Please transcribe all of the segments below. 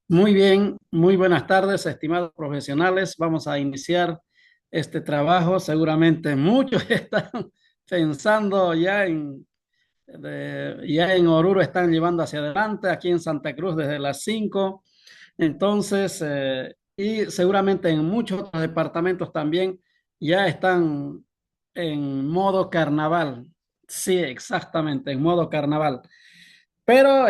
Muy bien, muy buenas tardes, estimados profesionales. Vamos a iniciar este trabajo. Seguramente muchos están pensando ya en Oruro están llevando hacia adelante, aquí en Santa Cruz desde las 5. Entonces, y seguramente en muchos otros departamentos también ya están en modo carnaval. Sí, exactamente, en modo carnaval. Pero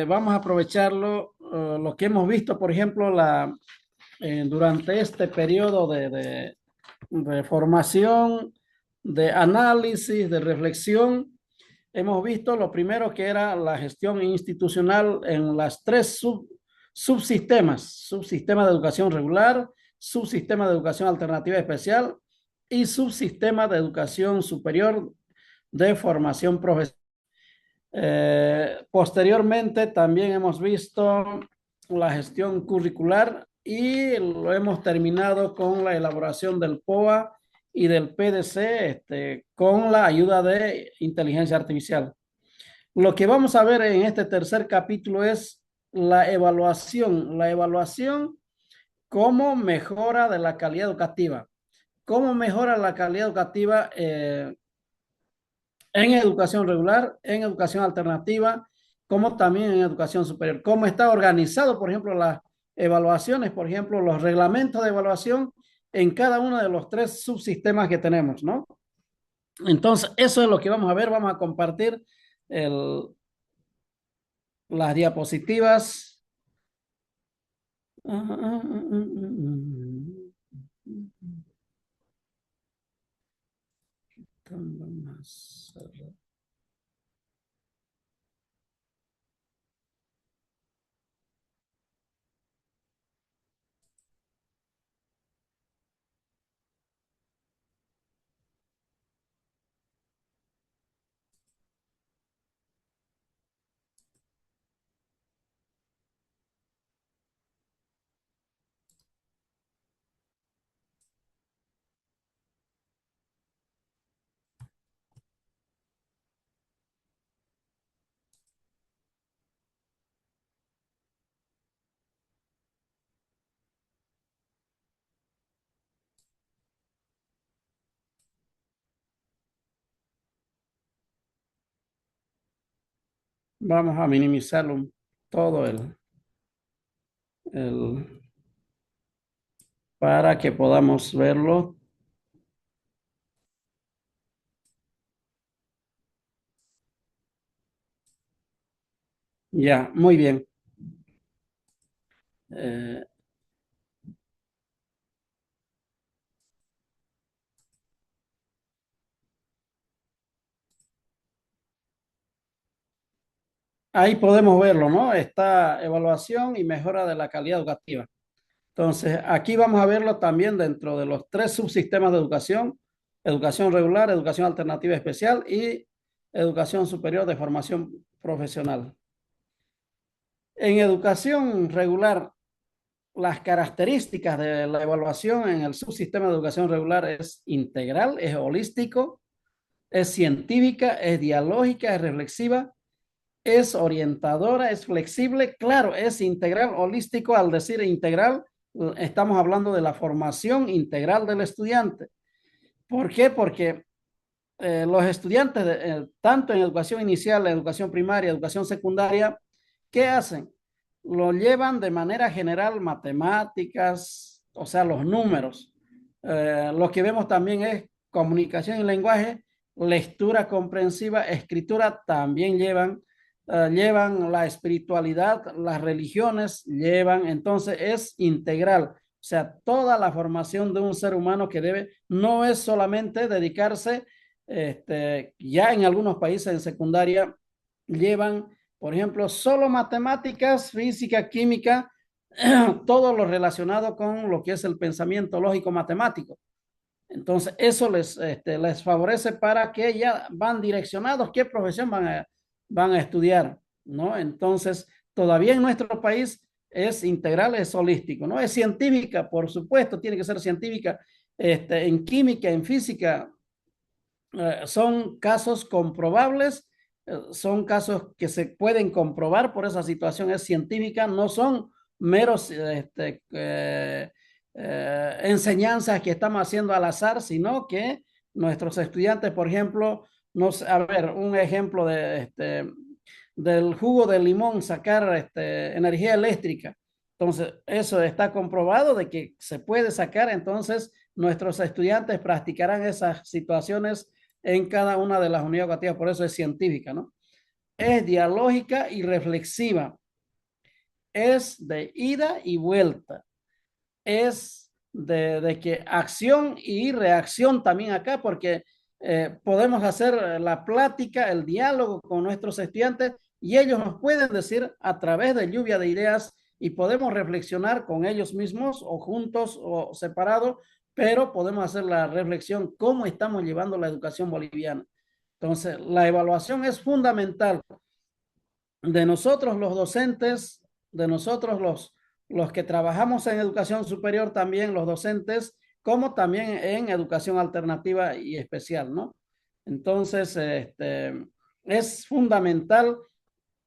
vamos a aprovecharlo, lo que hemos visto, por ejemplo, durante este periodo de formación, de análisis, de reflexión, hemos visto lo primero que era la gestión institucional en las tres subsistemas: subsistema de educación regular, subsistema de educación alternativa especial y subsistema de educación superior de formación profesional. Posteriormente también hemos visto la gestión curricular y lo hemos terminado con la elaboración del POA y del PDC, con la ayuda de inteligencia artificial. Lo que vamos a ver en este tercer capítulo es la evaluación cómo mejora de la calidad educativa. ¿Cómo mejora la calidad educativa en educación regular, en educación alternativa, como también en educación superior? ¿Cómo está organizado, por ejemplo, las evaluaciones, por ejemplo, los reglamentos de evaluación en cada uno de los tres subsistemas que tenemos, ¿no? Entonces, eso es lo que vamos a ver. Vamos a compartir el, las diapositivas. Vamos a minimizarlo todo el para que podamos verlo. Ya, muy bien. Eh, Ahí podemos verlo, ¿no? Está evaluación y mejora de la calidad educativa. Entonces, aquí vamos a verlo también dentro de los tres subsistemas de educación: educación regular, educación alternativa especial y educación superior de formación profesional. En educación regular, las características de la evaluación en el subsistema de educación regular es integral, es holístico, es científica, es dialógica, es reflexiva, es orientadora, es flexible. Claro, es integral, holístico. Al decir integral, estamos hablando de la formación integral del estudiante. ¿Por qué? Porque los estudiantes, tanto en educación inicial, educación primaria, educación secundaria, ¿qué hacen? Lo llevan de manera general matemáticas, o sea, los números. Lo que vemos también es comunicación y lenguaje, lectura comprensiva, escritura. También llevan la espiritualidad, las religiones llevan. Entonces es integral. O sea, toda la formación de un ser humano que debe, no es solamente dedicarse, ya en algunos países en secundaria llevan, por ejemplo, solo matemáticas, física, química, todo lo relacionado con lo que es el pensamiento lógico matemático. Entonces, eso les favorece para que ya van direccionados qué profesión van a estudiar, ¿no? Entonces, todavía en nuestro país es integral, es holístico, ¿no? Es científica, por supuesto, tiene que ser científica. En química, en física, son casos comprobables, son casos que se pueden comprobar, por esa situación es científica. No son meros enseñanzas que estamos haciendo al azar, sino que nuestros estudiantes, por ejemplo, a ver, un ejemplo del jugo de limón, sacar energía eléctrica. Entonces, eso está comprobado de que se puede sacar, entonces nuestros estudiantes practicarán esas situaciones en cada una de las unidades educativas, por eso es científica, ¿no? Es dialógica y reflexiva, es de ida y vuelta, es de que acción y reacción también acá, porque podemos hacer la plática, el diálogo con nuestros estudiantes y ellos nos pueden decir a través de lluvia de ideas y podemos reflexionar con ellos mismos o juntos o separados, pero podemos hacer la reflexión cómo estamos llevando la educación boliviana. Entonces, la evaluación es fundamental de nosotros los docentes, de nosotros los que trabajamos en educación superior también, los docentes, como también en educación alternativa y especial, ¿no? Entonces, es fundamental,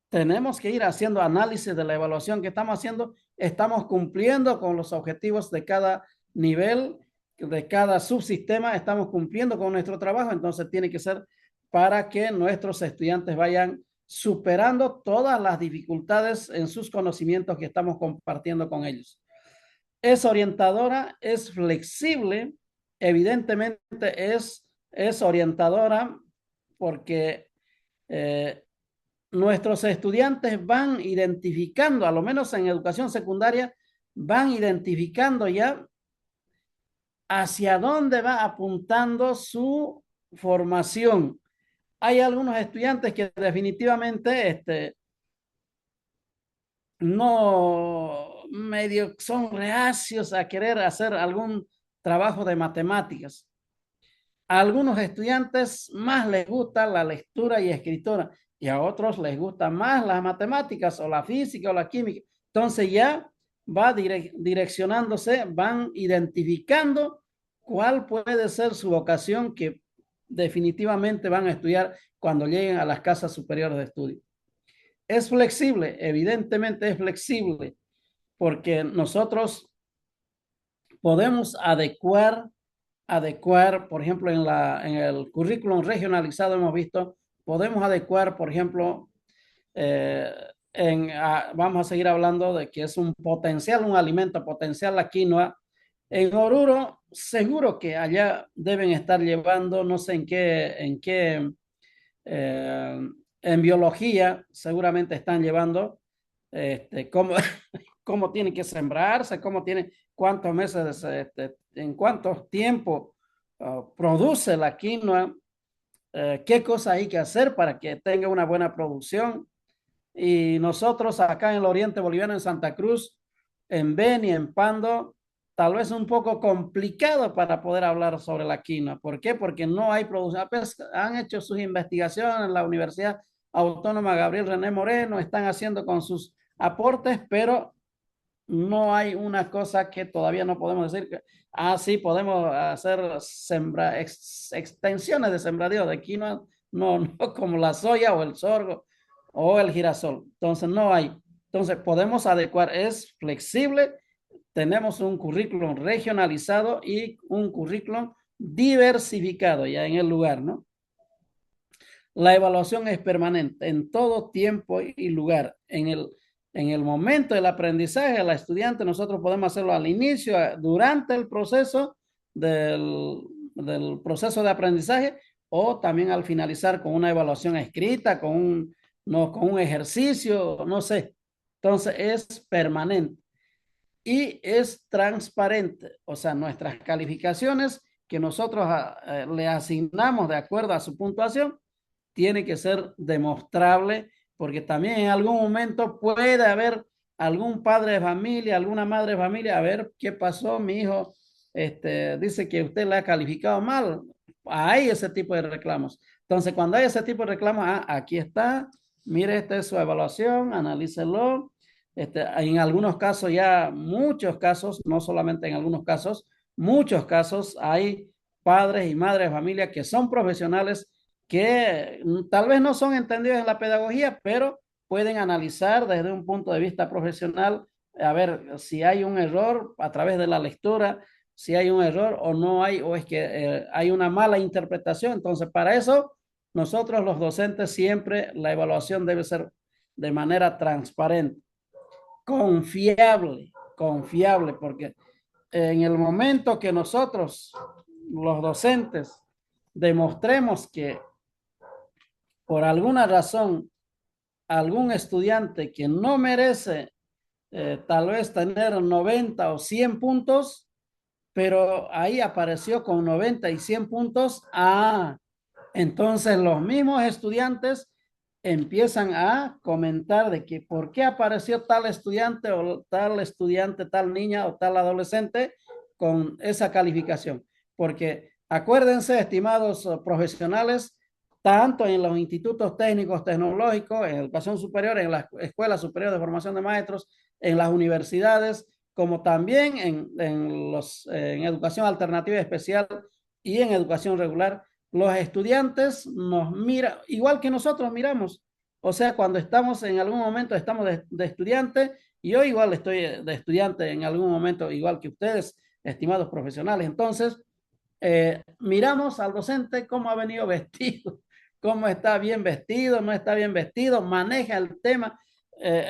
tenemos que ir haciendo análisis de la evaluación que estamos haciendo, estamos cumpliendo con los objetivos de cada nivel, de cada subsistema, estamos cumpliendo con nuestro trabajo, entonces tiene que ser para que nuestros estudiantes vayan superando todas las dificultades en sus conocimientos que estamos compartiendo con ellos. Es orientadora, es flexible, evidentemente es orientadora porque nuestros estudiantes van identificando, a lo menos en educación secundaria, van identificando ya hacia dónde va apuntando su formación. Hay algunos estudiantes que definitivamente no medio son reacios a querer hacer algún trabajo de matemáticas. A algunos estudiantes más les gusta la lectura y escritura y a otros les gusta más las matemáticas o la física o la química. Entonces ya va direccionándose, van identificando cuál puede ser su vocación que definitivamente van a estudiar cuando lleguen a las casas superiores de estudio. Es flexible, evidentemente es flexible, porque nosotros podemos adecuar, por ejemplo, en el currículum regionalizado hemos visto, podemos adecuar, por ejemplo, eh, vamos a seguir hablando de que es un potencial, un alimento potencial la quinoa. En Oruro, seguro que allá deben estar llevando, no sé eh, en biología, seguramente están llevando cómo, cómo tiene que sembrarse, cómo tiene, cuántos meses, en cuánto tiempo produce la quinoa, qué cosas hay que hacer para que tenga una buena producción. Y nosotros acá en el oriente boliviano, en Santa Cruz, en Beni, en Pando, tal vez un poco complicado para poder hablar sobre la quinoa. ¿Por qué? Porque no hay producción. Han hecho sus investigaciones en la Universidad Autónoma Gabriel René Moreno, están haciendo con sus aportes, pero no hay una cosa que todavía no podemos decir que, sí, podemos hacer extensiones de sembradío de quinoa, no, no como la soya o el sorgo o el girasol. Entonces, no hay. Entonces, podemos adecuar, es flexible, tenemos un currículum regionalizado y un currículum diversificado ya en el lugar, ¿no? La evaluación es permanente en todo tiempo y lugar. En el momento del aprendizaje, la estudiante, nosotros podemos hacerlo al inicio, durante el proceso del proceso de aprendizaje o también al finalizar con una evaluación escrita, no, con un ejercicio, no sé. Entonces es permanente y es transparente. O sea, nuestras calificaciones que nosotros le asignamos de acuerdo a su puntuación tiene que ser demostrable, porque también en algún momento puede haber algún padre de familia, alguna madre de familia, a ver qué pasó, mi hijo dice que usted le ha calificado mal. Hay ese tipo de reclamos. Entonces, cuando hay ese tipo de reclamos, aquí está, mire, esta es su evaluación, analícelo. En algunos casos, ya muchos casos, no solamente en algunos casos, muchos casos, hay padres y madres de familia que son profesionales que tal vez no son entendidos en la pedagogía, pero pueden analizar desde un punto de vista profesional a ver si hay un error a través de la lectura, si hay un error o no hay, o es que hay una mala interpretación. Entonces, para eso, nosotros los docentes siempre la evaluación debe ser de manera transparente, confiable, confiable, porque en el momento que nosotros, los docentes, demostremos que por alguna razón algún estudiante que no merece tal vez tener 90 o 100 puntos, pero ahí apareció con 90 y 100 puntos, entonces los mismos estudiantes empiezan a comentar de que por qué apareció tal estudiante, tal niña o tal adolescente con esa calificación. Porque acuérdense, estimados profesionales, tanto en los institutos técnicos tecnológicos, en educación superior, en la Escuela Superior de Formación de Maestros, en las universidades, como también en educación alternativa especial y en educación regular, los estudiantes nos miran, igual que nosotros miramos. O sea, cuando estamos en algún momento, estamos de estudiante, y yo igual estoy de estudiante en algún momento, igual que ustedes, estimados profesionales. Entonces, miramos al docente cómo ha venido vestido, cómo está bien vestido, no está bien vestido, maneja el tema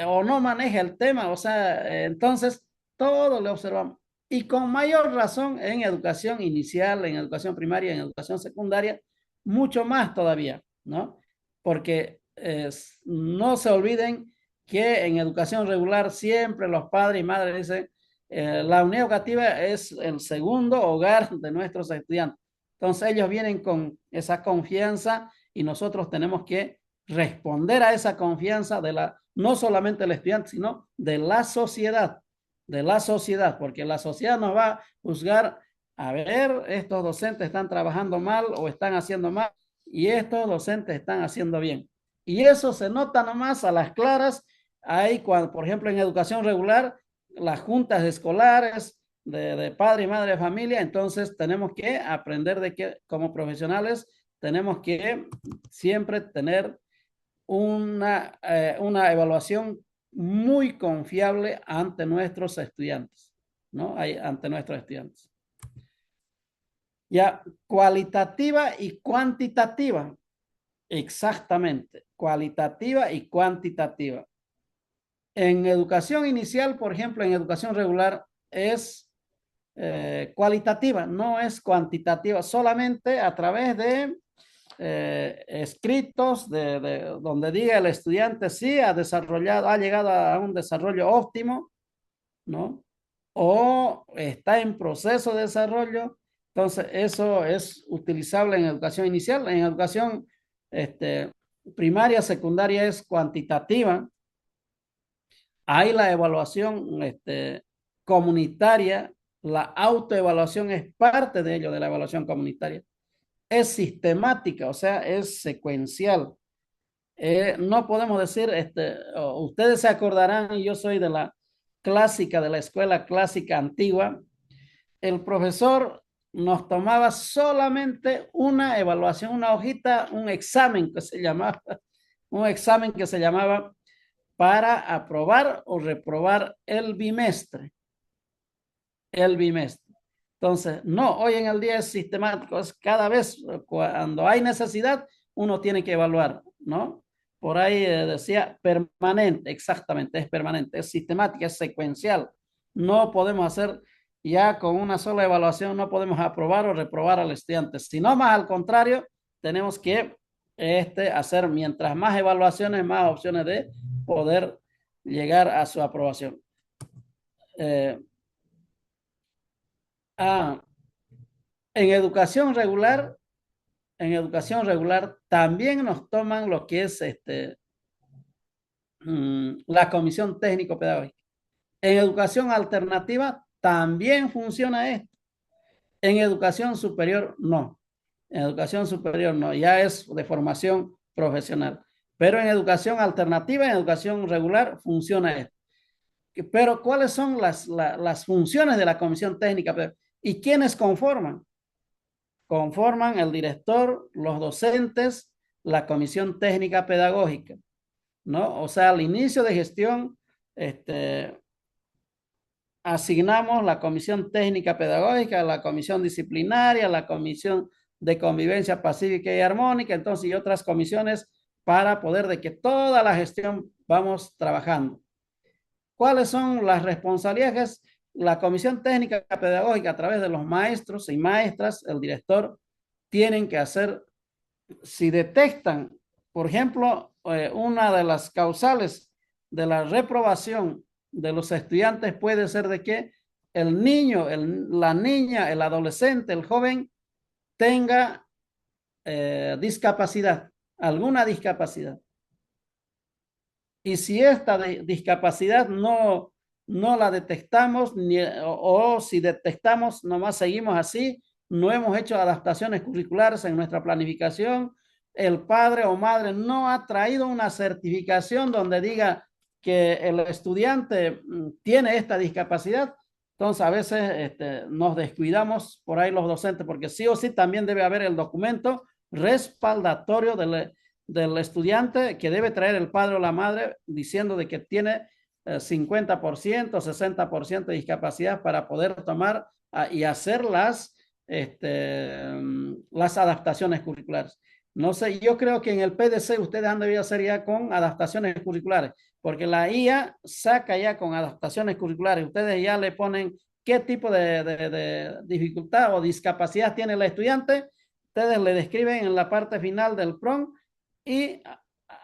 o no maneja el tema. O sea, entonces, todo le observamos. Y con mayor razón en educación inicial, en educación primaria, en educación secundaria, mucho más todavía, ¿no? Porque no se olviden que en educación regular siempre los padres y madres dicen, la unidad educativa es el segundo hogar de nuestros estudiantes. Entonces ellos vienen con esa confianza y nosotros tenemos que responder a esa confianza no solamente del estudiante, sino de la sociedad, porque la sociedad nos va a juzgar, a ver, estos docentes están trabajando mal o están haciendo mal y estos docentes están haciendo bien. Y eso se nota nomás a las claras, ahí cuando, por ejemplo, en educación regular, las juntas escolares de padre y madre de familia, entonces tenemos que aprender de que como profesionales tenemos que siempre tener una evaluación muy confiable ante nuestros estudiantes, ¿no? Ante nuestros estudiantes. Ya, cualitativa y cuantitativa, exactamente, cualitativa y cuantitativa. En educación inicial, por ejemplo, en educación regular, es cualitativa, no es cuantitativa, solamente a través de escritos donde diga el estudiante sí ha desarrollado, ha llegado a un desarrollo óptimo, ¿no? O está en proceso de desarrollo. Entonces, eso es utilizable en educación inicial. En educación primaria, secundaria es cuantitativa. Hay la evaluación comunitaria, la autoevaluación es parte de ello, de la evaluación comunitaria. Es sistemática, o sea, es secuencial. No podemos decir, ustedes se acordarán, y yo soy de la clásica, de la escuela clásica antigua, el profesor nos tomaba solamente una evaluación, una hojita, un examen que se llamaba, un examen que se llamaba para aprobar o reprobar el bimestre, el bimestre. Entonces, no, hoy en el día es sistemático, es cada vez cuando hay necesidad, uno tiene que evaluar, ¿no? Por ahí decía permanente, exactamente, es permanente, es sistemática, es secuencial. No podemos hacer ya con una sola evaluación, no podemos aprobar o reprobar al estudiante, sino más al contrario, tenemos que hacer mientras más evaluaciones, más opciones de poder llegar a su aprobación. Eh, ah, en educación regular, también nos toman lo que es la comisión técnico-pedagógica. En educación alternativa también funciona esto. En educación superior no. En educación superior no, ya es de formación profesional. Pero en educación alternativa, en educación regular, funciona esto. Pero ¿cuáles son las funciones de la comisión técnica? ¿Y quiénes conforman? Conforman el director, los docentes, la comisión técnica pedagógica, ¿no? O sea, al inicio de gestión, este, asignamos la comisión técnica pedagógica, la comisión disciplinaria, la comisión de convivencia pacífica y armónica, entonces y otras comisiones para poder de que toda la gestión vamos trabajando. ¿Cuáles son las responsabilidades? La comisión técnica pedagógica a través de los maestros y maestras, el director, tienen que hacer, si detectan, por ejemplo, una de las causales de la reprobación de los estudiantes puede ser de que el niño, la niña, el adolescente, el joven tenga discapacidad, alguna discapacidad. Y si esta discapacidad no la detectamos, o si detectamos, nomás seguimos así, no hemos hecho adaptaciones curriculares en nuestra planificación, el padre o madre no ha traído una certificación donde diga que el estudiante tiene esta discapacidad, entonces a veces nos descuidamos por ahí los docentes, porque sí o sí también debe haber el documento respaldatorio del estudiante que debe traer el padre o la madre diciendo de que tiene 50%, 60% de discapacidad para poder tomar y hacer las adaptaciones curriculares. No sé, yo creo que en el PDC ustedes han debido hacer ya con adaptaciones curriculares, porque la IA saca ya con adaptaciones curriculares. Ustedes ya le ponen qué tipo de dificultad o discapacidad tiene el estudiante. Ustedes le describen en la parte final del PROM y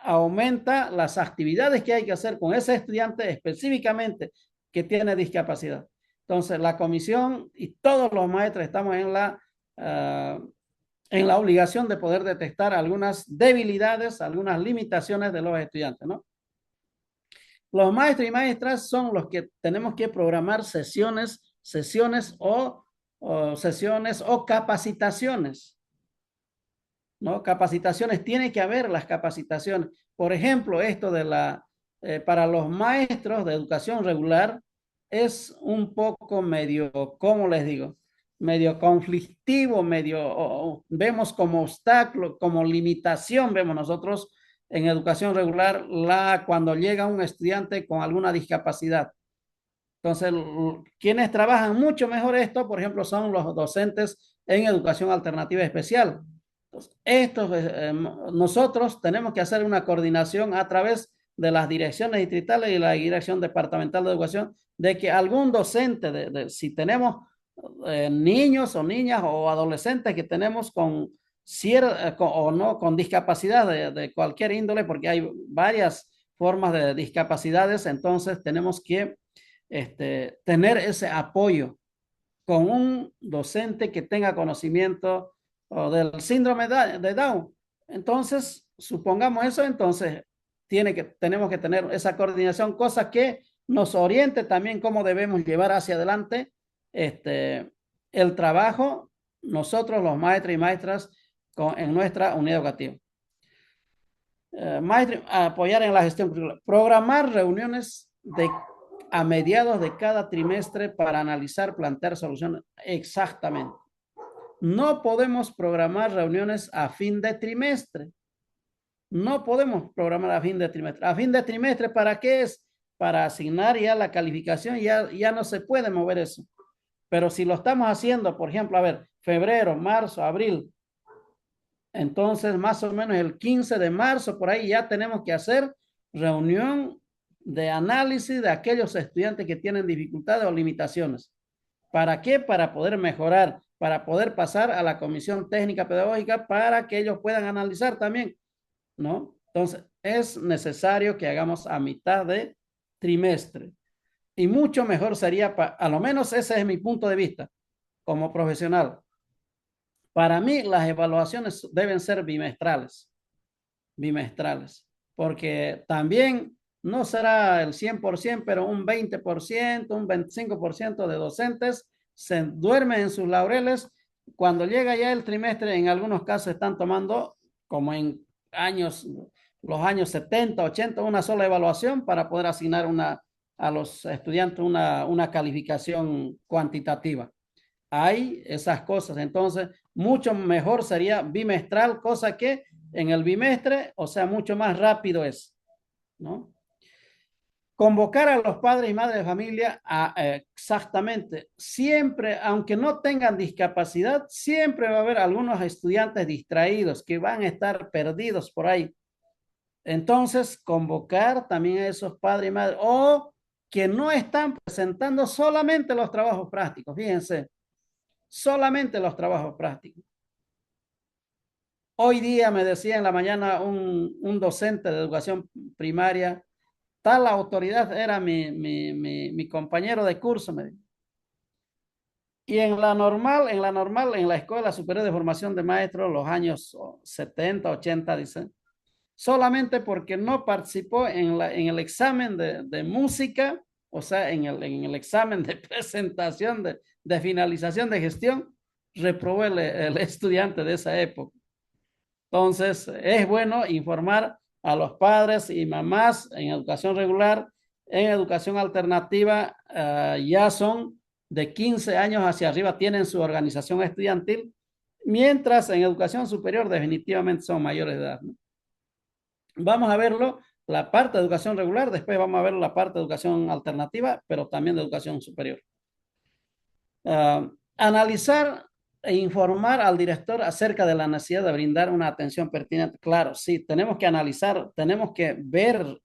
aumenta las actividades que hay que hacer con ese estudiante específicamente que tiene discapacidad. Entonces, la comisión y todos los maestros estamos en la obligación de poder detectar algunas debilidades, algunas limitaciones de los estudiantes, ¿no? Los maestros y maestras son los que tenemos que programar sesiones o capacitaciones, ¿no? Capacitaciones, tiene que haber las capacitaciones. Por ejemplo, esto para los maestros de educación regular es un poco medio, ¿cómo les digo? Medio conflictivo, vemos como obstáculo, como limitación, vemos nosotros en educación regular cuando llega un estudiante con alguna discapacidad. Entonces, quienes trabajan mucho mejor esto, por ejemplo, son los docentes en educación alternativa especial. Nosotros tenemos que hacer una coordinación a través de las direcciones distritales y la dirección departamental de educación, de que algún docente, si tenemos niños o niñas o adolescentes que tenemos o no, con discapacidad de cualquier índole, porque hay varias formas de discapacidades, entonces tenemos que tener ese apoyo con un docente que tenga conocimiento del síndrome de Down. Entonces, supongamos eso, entonces tenemos que tener esa coordinación, cosa que nos oriente también cómo debemos llevar hacia adelante el trabajo, nosotros los maestros y maestras en nuestra unidad educativa. Apoyar en la gestión curricular, programar reuniones a mediados de cada trimestre para analizar, plantear soluciones. Exactamente. No podemos programar reuniones a fin de trimestre. No podemos programar a fin de trimestre. A fin de trimestre, ¿para qué es? Para asignar ya la calificación, ya no se puede mover eso. Pero si lo estamos haciendo, por ejemplo, a ver, febrero, marzo, abril, entonces más o menos el 15 de marzo, por ahí ya tenemos que hacer reunión de análisis de aquellos estudiantes que tienen dificultades o limitaciones. ¿Para qué? Para poder mejorar, para poder pasar a la comisión técnica pedagógica para que ellos puedan analizar también, ¿no? Entonces, es necesario que hagamos a mitad de trimestre. Y mucho mejor sería, a lo menos ese es mi punto de vista como profesional. Para mí, las evaluaciones deben ser bimestrales, porque también no será el 100%, pero un 20%, un 25% de docentes se duermen en sus laureles. Cuando llega ya el trimestre, en algunos casos están tomando, como en los años 70, 80, una sola evaluación para poder asignar a los estudiantes una calificación cuantitativa. Hay esas cosas, entonces mucho mejor sería bimestral, cosa que en el bimestre, o sea, mucho más rápido es, ¿no? Convocar a los padres y madres de familia a, exactamente, siempre, aunque no tengan discapacidad, siempre va a haber algunos estudiantes distraídos que van a estar perdidos por ahí. Entonces, convocar también a esos padres y madres o que no están presentando solamente los trabajos prácticos, fíjense, solamente los trabajos prácticos. Hoy día me decía en la mañana un docente de educación primaria, tal autoridad era mi compañero de curso, me dijo. Y en la Escuela Superior de Formación de Maestros, los años 70, 80, dicen, solamente porque no participó en el examen de música, o sea, en el examen de presentación, de finalización de gestión, reprobó el estudiante de esa época. Entonces, es bueno informar a los padres y mamás en educación regular, en educación alternativa, ya son de 15 años hacia arriba, tienen su organización estudiantil, mientras en educación superior definitivamente son mayores de edad, ¿no? Vamos a verlo, la parte de educación regular, después vamos a ver la parte de educación alternativa, pero también de educación superior. Analizar e informar al director acerca de la necesidad de brindar una atención pertinente. Claro, sí, tenemos que analizar, tenemos que ver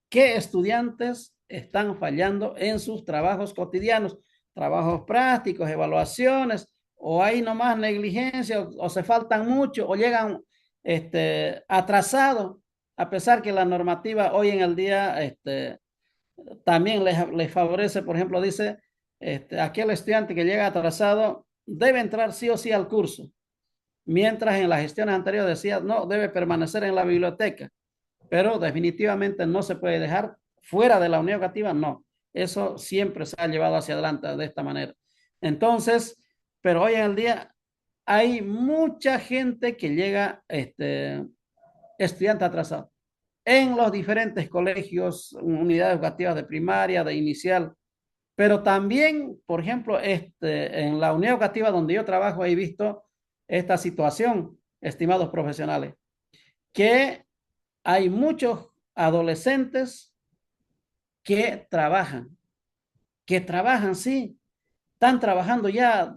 qué estudiantes están fallando en sus trabajos cotidianos, trabajos prácticos, evaluaciones, o hay nomás negligencia, o se faltan mucho, o llegan atrasados, a pesar que la normativa hoy en el día también les favorece, por ejemplo, dice, aquel estudiante que llega atrasado debe entrar sí o sí al curso, mientras en las gestiones anteriores decía, no, debe permanecer en la biblioteca, pero definitivamente no se puede dejar fuera de la unidad educativa, no. Eso siempre se ha llevado hacia adelante de esta manera. Entonces, pero hoy en el día hay mucha gente que llega, estudiante atrasado en los diferentes colegios, unidades educativas de primaria, de inicial, pero también, por ejemplo, en la unidad educativa donde yo trabajo he visto esta situación, estimados profesionales, que hay muchos adolescentes que trabajan, sí, están trabajando ya,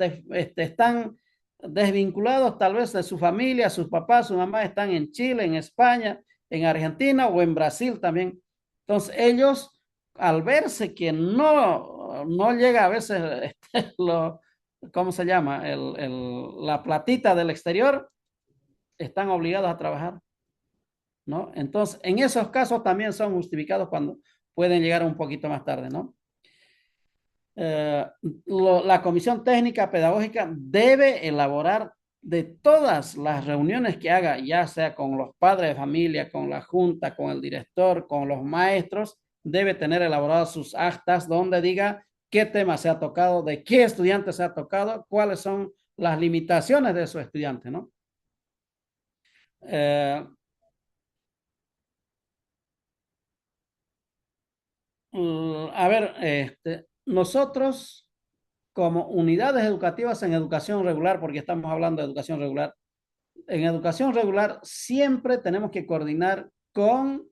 están desvinculados tal vez de su familia, sus papás, sus mamás están en Chile, en España, en Argentina o en Brasil también. Entonces ellos, al verse que no llega a veces ¿cómo se llama? La platita del exterior, están obligados a trabajar, ¿no? Entonces, en esos casos también son justificados cuando pueden llegar un poquito más tarde, ¿no? eh, la Comisión Técnica Pedagógica debe elaborar de todas las reuniones que haga, ya sea con los padres de familia, con la junta, con el director, con los maestros, debe tener elaboradas sus actas donde diga qué tema se ha tocado, de qué estudiante se ha tocado, cuáles son las limitaciones de su estudiante, ¿no? Eh, a ver, nosotros como unidades educativas en educación regular, porque estamos hablando de educación regular, en educación regular siempre tenemos que coordinar con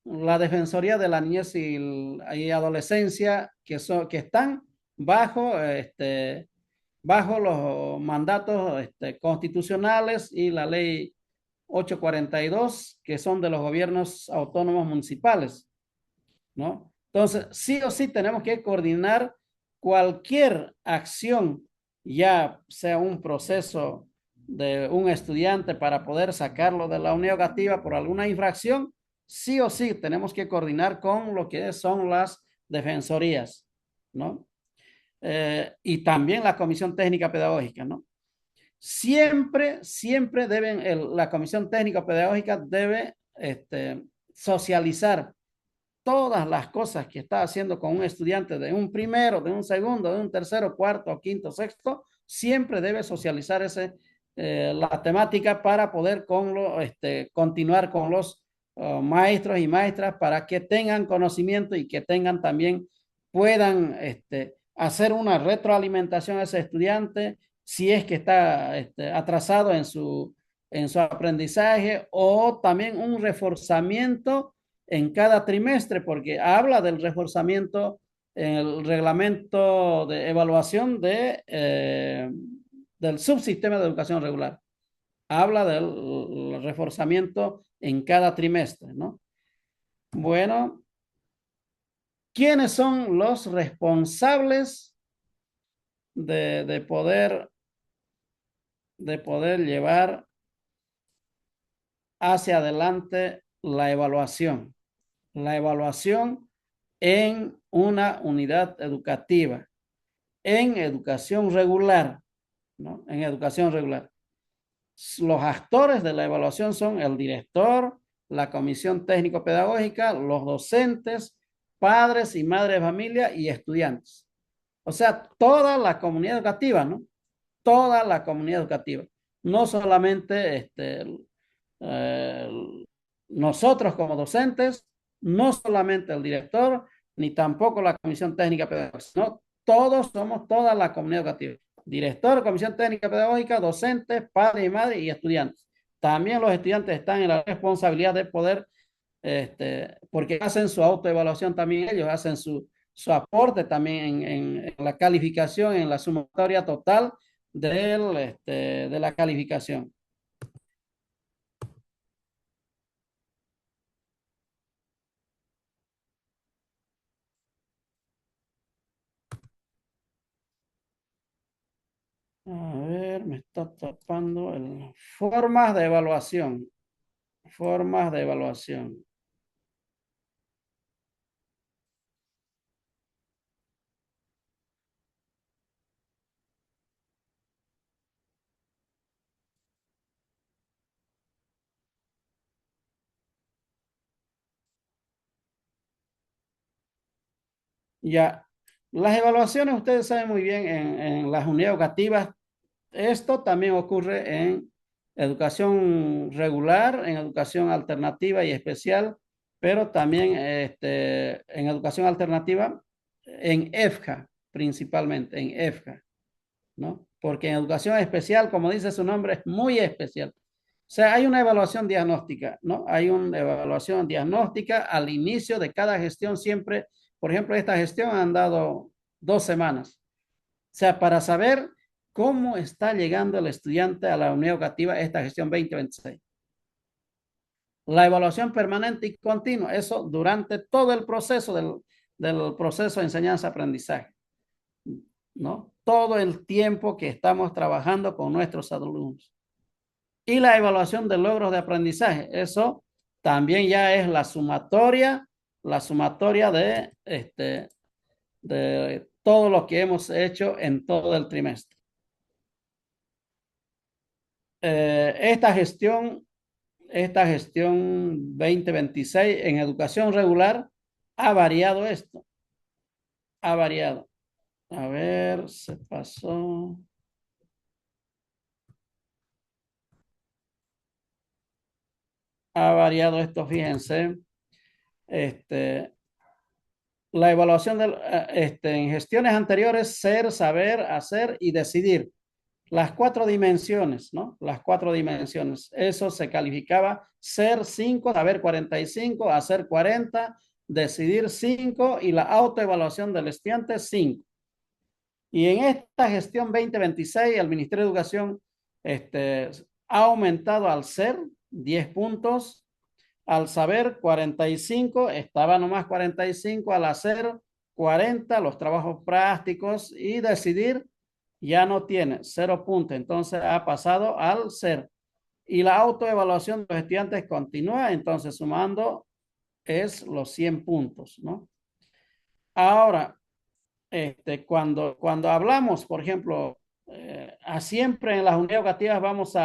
la Defensoría de la Niñez y Adolescencia que están bajo, bajo los mandatos constitucionales y la ley 842 que son de los gobiernos autónomos municipales, ¿no? Entonces, sí o sí tenemos que coordinar cualquier acción, ya sea un proceso de un estudiante para poder sacarlo de la unidad educativa por alguna infracción, sí o sí tenemos que coordinar con lo que son las defensorías, ¿no? Y también la Comisión Técnica Pedagógica, ¿no? Siempre la Comisión Técnica Pedagógica debe socializar todas las cosas que está haciendo con un estudiante de un primero, de un segundo, de un tercero, cuarto, quinto, sexto, siempre debe socializar la temática para poder continuar con los maestros y maestras para que tengan conocimiento y que tengan también, puedan hacer una retroalimentación a ese estudiante si es que está atrasado en su aprendizaje o también un reforzamiento en cada trimestre, porque habla del reforzamiento en el reglamento de evaluación del subsistema de educación regular. Habla del reforzamiento en cada trimestre, ¿no? Bueno, ¿quiénes son los responsables de poder llevar hacia adelante la evaluación? La evaluación en una unidad educativa, en educación regular, ¿no? En educación regular. Los actores de la evaluación son el director, la comisión técnico-pedagógica, los docentes, padres y madres de familia y estudiantes. O sea, toda la comunidad educativa, ¿no? Toda la comunidad educativa. No solamente eh, nosotros como docentes, no solamente el director, ni tampoco la comisión técnica pedagógica, sino todos somos toda la comunidad educativa. Director, comisión técnica pedagógica, docentes, padres y madres y estudiantes. También los estudiantes están en la responsabilidad de poder, porque hacen su autoevaluación también ellos, hacen su aporte también en la calificación, en la sumatoria total de la calificación. A ver, me está tapando el... Formas de evaluación. Formas de evaluación. Ya, las evaluaciones, ustedes saben muy bien, en las unidades educativas, esto también ocurre en educación regular, en educación alternativa y especial, pero también en educación alternativa, en EFJA, principalmente, en EFJA, ¿no? Porque en educación especial, como dice su nombre, es muy especial. O sea, hay una evaluación diagnóstica, ¿no? Hay una evaluación diagnóstica al inicio de cada gestión siempre. Por ejemplo, esta gestión han dado 2 semanas. O sea, para saber cómo está llegando el estudiante a la unidad educativa esta gestión 2026. La evaluación permanente y continua, eso durante todo el proceso del proceso de enseñanza-aprendizaje, ¿no? Todo el tiempo que estamos trabajando con nuestros alumnos. Y la evaluación de logros de aprendizaje, eso también ya es la sumatoria de todo lo que hemos hecho en todo el trimestre. Esta gestión 2026 en educación regular ha variado esto, ha variado. A ver, se pasó. Ha variado esto, fíjense. Este, la evaluación en gestiones anteriores, ser, saber, hacer y decidir. Las 4 dimensiones, ¿no? Las 4 dimensiones. Eso se calificaba ser 5, saber 45, hacer 40, decidir 5 y la autoevaluación del estudiante 5. Y en esta gestión 2026, el Ministerio de Educación ha aumentado al ser 10 puntos, al saber 45, estaba nomás 45, al hacer 40, los trabajos prácticos y decidir ya no tiene 0 puntos, entonces ha pasado al ser. Y la autoevaluación de los estudiantes continúa, entonces sumando es los 100 puntos, ¿no? Ahora, cuando hablamos, por ejemplo, a siempre en las unidades educativas vamos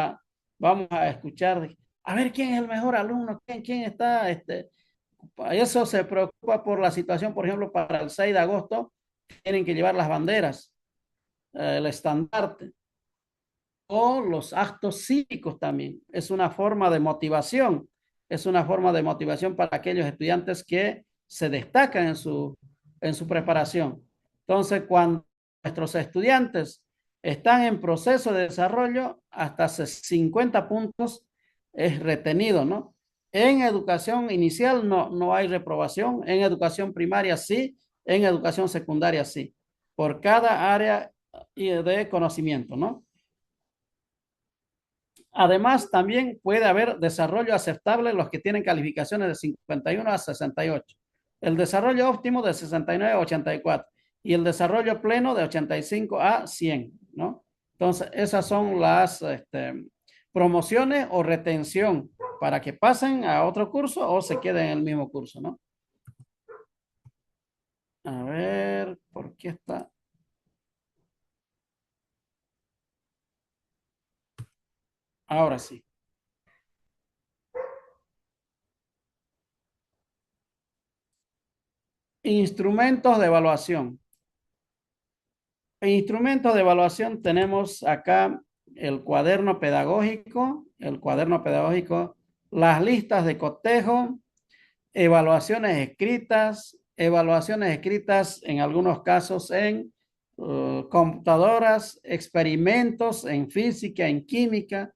a escuchar, a ver quién es el mejor alumno, quién está, eso se preocupa por la situación, por ejemplo, para el 6 de agosto, tienen que llevar las banderas, el estandarte, o los actos cívicos también. Es una forma de motivación, es una forma de motivación para aquellos estudiantes que se destacan en su preparación. Entonces, cuando nuestros estudiantes están en proceso de desarrollo, hasta 50 puntos es retenido, ¿no? En educación inicial no hay reprobación, en educación primaria sí, en educación secundaria sí, por cada área de conocimiento, ¿no? Además, también puede haber desarrollo aceptable en los que tienen calificaciones de 51 a 68, el desarrollo óptimo de 69 a 84 y el desarrollo pleno de 85 a 100, ¿no? Entonces, esas son las promociones o retención para que pasen a otro curso o se queden en el mismo curso, ¿no? A ver, ¿por qué está? Ahora sí. Instrumentos de evaluación. En instrumentos de evaluación tenemos acá el cuaderno pedagógico, las listas de cotejo, evaluaciones escritas en algunos casos en computadoras, experimentos en física, en química,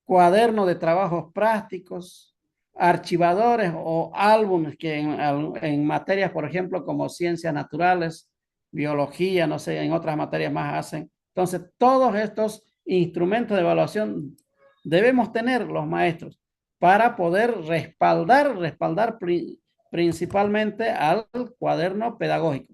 cuaderno de trabajos prácticos, archivadores o álbumes que en materias, por ejemplo, como ciencias naturales, biología, no sé, en otras materias más hacen. Entonces, todos estos instrumentos de evaluación debemos tener los maestros para poder respaldar principalmente al cuaderno pedagógico.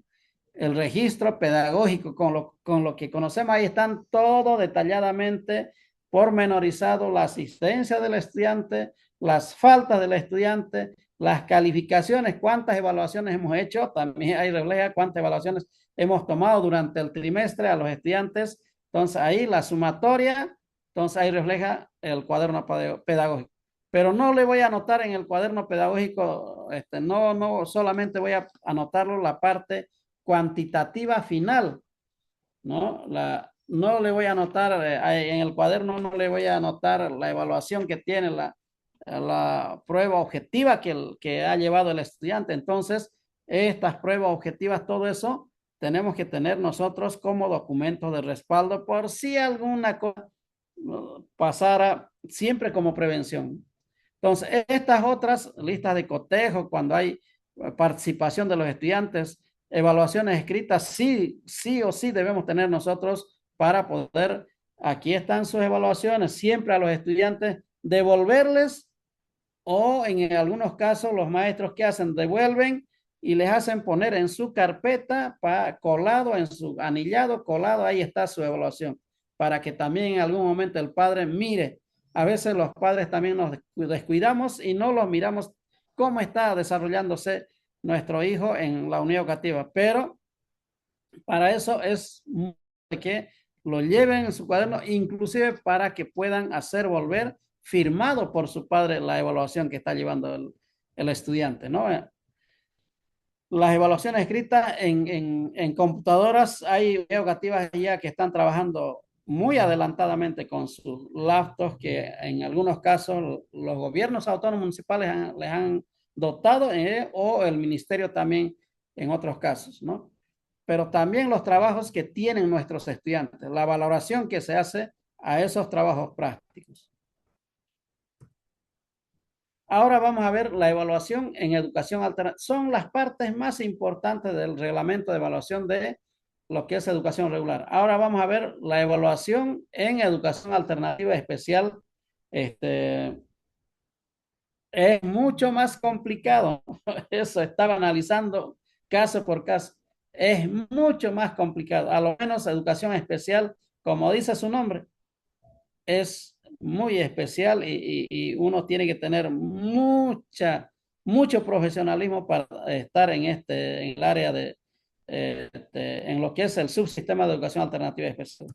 El registro pedagógico con lo que conocemos, ahí están todo detalladamente pormenorizado, la asistencia del estudiante, las faltas del estudiante, las calificaciones, cuántas evaluaciones hemos hecho, también ahí refleja cuántas evaluaciones hemos tomado durante el trimestre a los estudiantes. Entonces ahí la sumatoria, entonces ahí refleja el cuaderno pedagógico. Pero no le voy a anotar en el cuaderno pedagógico, no solamente voy a anotarlo la parte cuantitativa final, ¿no? No le voy a anotar en el cuaderno, no le voy a anotar la evaluación que tiene la prueba objetiva que ha llevado el estudiante. Entonces, estas pruebas objetivas, todo eso, tenemos que tener nosotros como documento de respaldo por si alguna cosa pasara, siempre como prevención. Entonces, estas otras listas de cotejo, cuando hay participación de los estudiantes, evaluaciones escritas, sí o sí debemos tener nosotros para poder, aquí están sus evaluaciones, siempre a los estudiantes devolverles o en algunos casos los maestros que hacen devuelven y les hacen poner en su carpeta colado, en su anillado, colado, ahí está su evaluación, para que también en algún momento el padre mire. A veces los padres también nos descuidamos y no los miramos cómo está desarrollándose nuestro hijo en la unidad educativa, pero para eso es que lo lleven en su cuaderno, inclusive para que puedan hacer volver firmado por su padre la evaluación que está llevando el estudiante, ¿no? Las evaluaciones escritas en computadoras, hay educativas ya que están trabajando muy adelantadamente con sus laptops que en algunos casos los gobiernos autónomos municipales les han dotado o el ministerio también en otros casos, ¿no? Pero también los trabajos que tienen nuestros estudiantes, la valoración que se hace a esos trabajos prácticos. Ahora vamos a ver la evaluación en educación alternativa. Son las partes más importantes del reglamento de evaluación de lo que es educación regular. Ahora vamos a ver la evaluación en educación alternativa especial. Este, es mucho más complicado. Eso estaba analizando caso por caso. Es mucho más complicado. A lo menos educación especial, como dice su nombre, es muy especial y uno tiene que tener mucho profesionalismo para estar en el área en lo que es el subsistema de educación alternativa especial.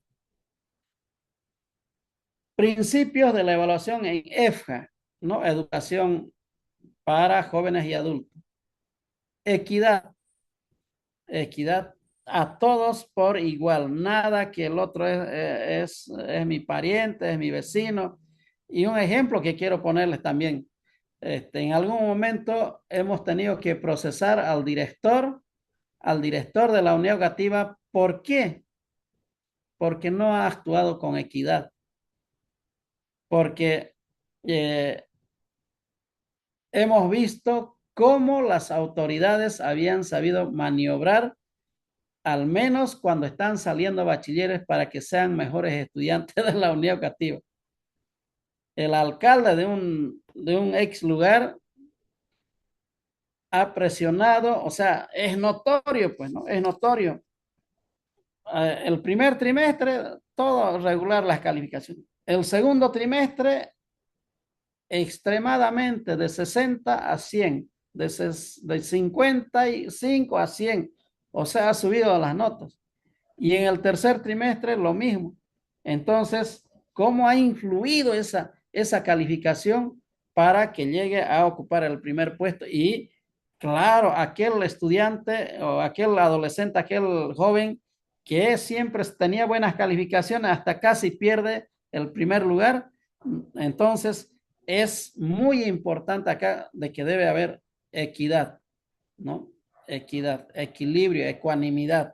Principios de la evaluación en EFJA, ¿no? Educación para jóvenes y adultos. Equidad, equidad a todos por igual, nada que el otro es mi pariente, es mi vecino. Y un ejemplo que quiero ponerles también, en algún momento hemos tenido que procesar al director de la unidad educativa. ¿Por qué? Porque no ha actuado con equidad, porque hemos visto cómo las autoridades habían sabido maniobrar, al menos cuando están saliendo bachilleres, para que sean mejores estudiantes de la unidad educativa. El alcalde de un ex lugar ha presionado, o sea, es notorio, pues, ¿no? Es notorio. El primer trimestre, todo regular las calificaciones. El segundo trimestre, extremadamente de 60 a 100, de 55 a 100, o sea, ha subido las notas. Y en el tercer trimestre lo mismo. Entonces, ¿cómo ha influido esa calificación para que llegue a ocupar el primer puesto? Y claro, aquel estudiante o aquel adolescente, aquel joven que siempre tenía buenas calificaciones, hasta casi pierde el primer lugar. Entonces, es muy importante acá de que debe haber equidad, ¿no? Equidad, equilibrio, ecuanimidad,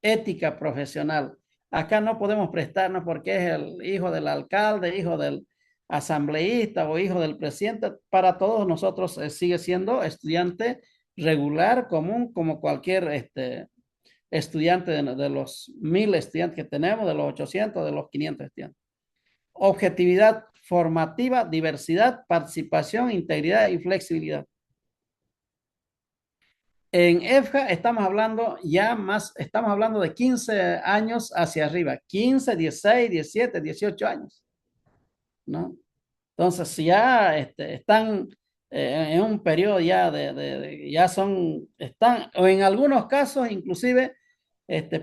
ética profesional. Acá no podemos prestarnos porque es el hijo del alcalde, hijo del asambleísta o hijo del presidente. Para todos nosotros sigue siendo estudiante regular, común, como cualquier estudiante de los 1000 estudiantes que tenemos, de los 800, de los 500 estudiantes. Objetividad formativa, diversidad, participación, integridad y flexibilidad. En EFJA estamos hablando ya más, estamos hablando de 15 años hacia arriba, 15, 16, 17, 18 años, ¿no? Entonces, si ya están en un periodo ya ya son, están, o en algunos casos inclusive,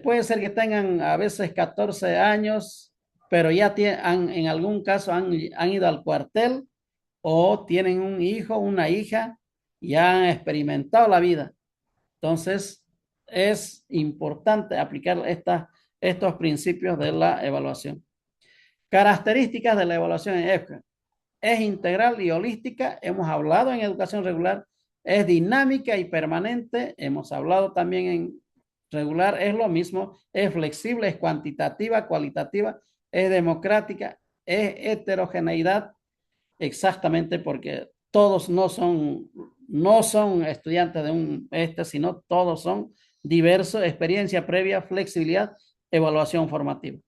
puede ser que tengan a veces 14 años, pero ya en algún caso han ido al cuartel o tienen un hijo, una hija, y han experimentado la vida. Entonces, es importante aplicar estos principios de la evaluación. Características de la evaluación en EFCA. Es integral y holística, hemos hablado en educación regular. Es dinámica y permanente, hemos hablado también en regular, es lo mismo. Es flexible, es cuantitativa, cualitativa, es democrática, es heterogeneidad, exactamente porque todos no son estudiantes de sino todos son diversos, experiencia previa, flexibilidad, evaluación formativa.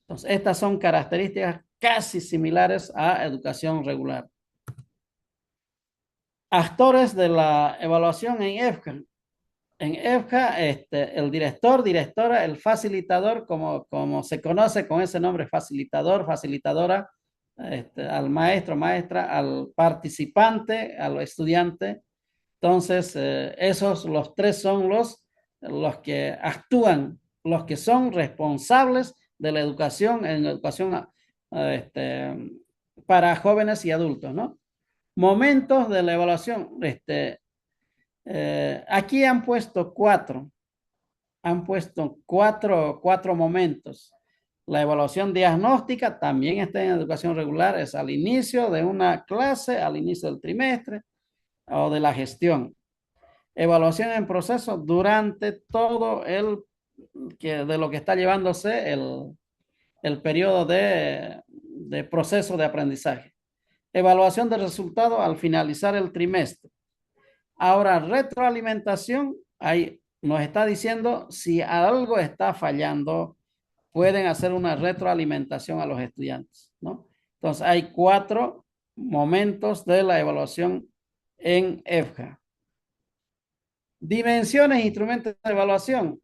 Entonces, estas son características casi similares a educación regular. Actores de la evaluación en EFCA. En EFCA, el director, directora, el facilitador, como se conoce con ese nombre, facilitador, facilitadora, al maestro, maestra, al participante, al estudiante. Entonces, esos los tres son los que actúan, los que son responsables de la educación en educación para jóvenes y adultos, ¿no? Momentos de la evaluación. Aquí han puesto cuatro momentos. La evaluación diagnóstica también está en educación regular, es al inicio de una clase, al inicio del trimestre o de la gestión. Evaluación en proceso durante todo de lo que está llevándose el periodo de proceso de aprendizaje. Evaluación de resultados al finalizar el trimestre. Ahora, retroalimentación, ahí nos está diciendo si algo está fallando, pueden hacer una retroalimentación a los estudiantes, ¿no? Entonces, hay 4 momentos de la evaluación en EFJA. Dimensiones e instrumentos de evaluación.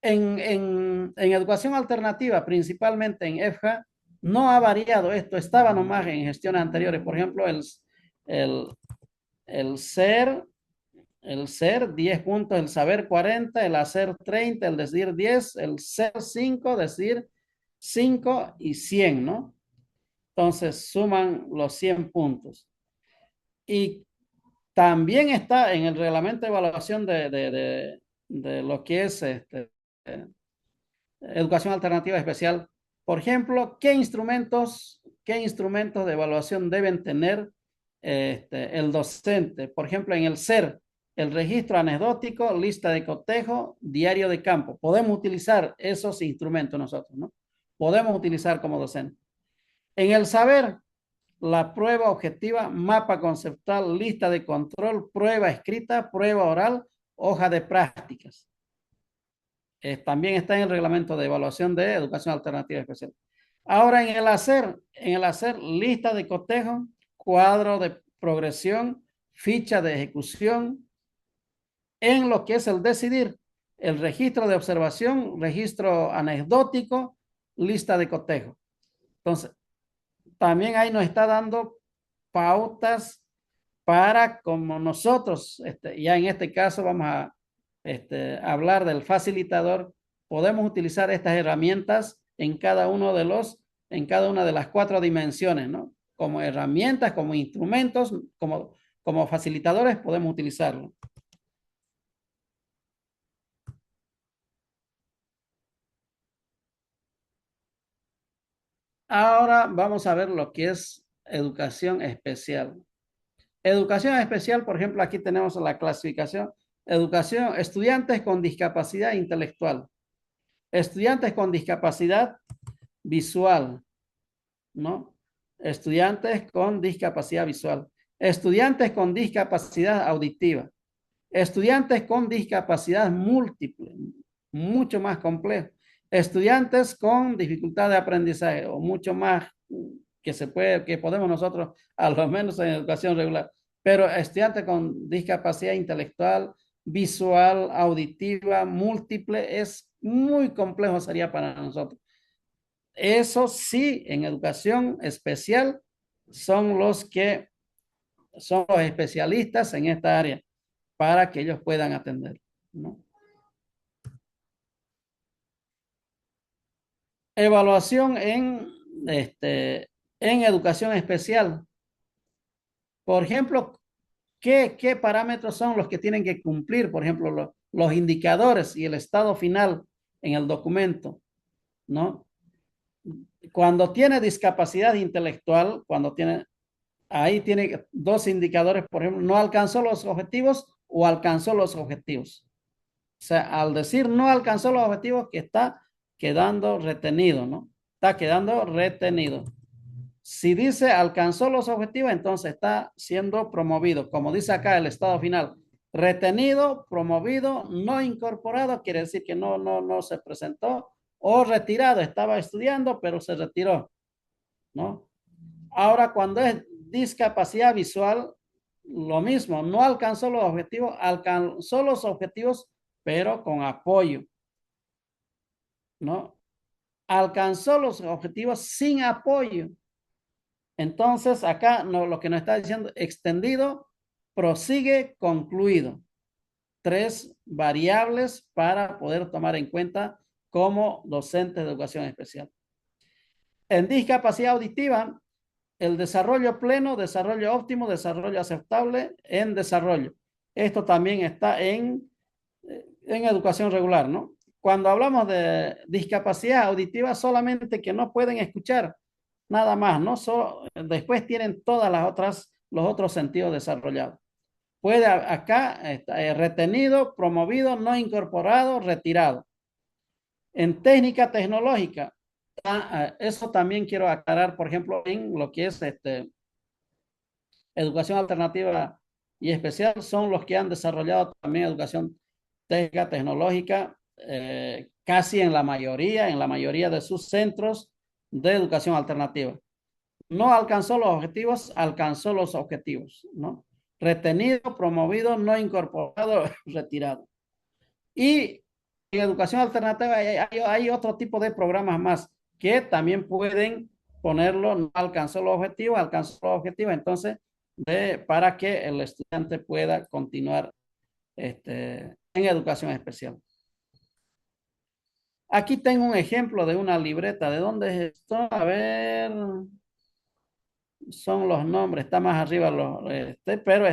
En educación alternativa, principalmente en EFJA, no ha variado esto, estaba nomás en gestiones anteriores. Por ejemplo, el, el ser, el ser 10 puntos, el saber 40, el hacer 30, el decir 10, el ser 5, decir 5 y 100, ¿no? Entonces suman los 100 puntos. Y también está en el reglamento de evaluación de lo que es educación alternativa especial. Por ejemplo, qué instrumentos de evaluación deben tener el docente? Por ejemplo, en el SER, el registro anecdótico, lista de cotejo, diario de campo. Podemos utilizar esos instrumentos nosotros, ¿no? Podemos utilizar como docente. En el saber, la prueba objetiva, mapa conceptual, lista de control, prueba escrita, prueba oral, hoja de prácticas. También está en el reglamento de evaluación de educación alternativa especial. Ahora en el hacer lista de cotejo, cuadro de progresión, ficha de ejecución, en lo que es el decidir, el registro de observación, registro anecdótico, lista de cotejo. Entonces, también ahí nos está dando pautas para como nosotros, ya en este caso vamos a hablar del facilitador, podemos utilizar estas herramientas en cada uno de en cada una de las cuatro dimensiones, ¿no? Como herramientas, como instrumentos, como facilitadores podemos utilizarlo. Ahora vamos a ver lo que es educación especial. Educación especial, por ejemplo, aquí tenemos la clasificación. Educación, estudiantes con discapacidad intelectual, estudiantes con discapacidad visual, ¿no? Estudiantes con discapacidad visual, estudiantes con discapacidad auditiva, estudiantes con discapacidad múltiple, mucho más complejo, estudiantes con dificultad de aprendizaje o mucho más que podemos nosotros, a lo menos en educación regular, pero estudiantes con discapacidad intelectual, visual, auditiva, múltiple, es muy complejo sería para nosotros. Eso sí, en educación especial son son los especialistas en esta área para que ellos puedan atender, ¿no? Evaluación en educación especial. Por ejemplo, ¿qué parámetros son los que tienen que cumplir? Por ejemplo, los indicadores y el estado final en el documento, ¿no? Cuando tiene discapacidad intelectual, ahí tiene dos indicadores, por ejemplo, no alcanzó los objetivos o alcanzó los objetivos. O sea, al decir no alcanzó los objetivos, que está quedando retenido, ¿no? Está quedando retenido. Si dice alcanzó los objetivos, entonces está siendo promovido. Como dice acá el estado final, retenido, promovido, no incorporado, quiere decir que no se presentó, o retirado, estaba estudiando, pero se retiró, ¿no? Ahora, cuando es discapacidad visual, lo mismo, no alcanzó los objetivos, alcanzó los objetivos, pero con apoyo, ¿no? Alcanzó los objetivos sin apoyo. Entonces, acá lo que nos está diciendo, extendido, prosigue, concluido. Tres variables para poder tomar en cuenta como docente de educación especial. En discapacidad auditiva, el desarrollo pleno, desarrollo óptimo, desarrollo aceptable en desarrollo. Esto también está en educación regular, ¿no? Cuando hablamos de discapacidad auditiva, solamente que no pueden escuchar, nada más, ¿no? Después tienen todas los otros sentidos desarrollados. Puede acá retenido, promovido, no incorporado, retirado. En técnica tecnológica, eso también quiero aclarar, por ejemplo, en lo que es educación alternativa y especial, son los que han desarrollado también educación técnica tecnológica, casi en la mayoría de sus centros de educación alternativa. No alcanzó los objetivos, alcanzó los objetivos, ¿no? Retenido, promovido, no incorporado, retirado. Y en educación alternativa hay otro tipo de programas más que también pueden ponerlo, no alcanzó los objetivos, alcanzó los objetivos, entonces, para que el estudiante pueda continuar en educación especial. Aquí tengo un ejemplo de una libreta. ¿De dónde es esto? A ver, son los nombres, está más arriba, pero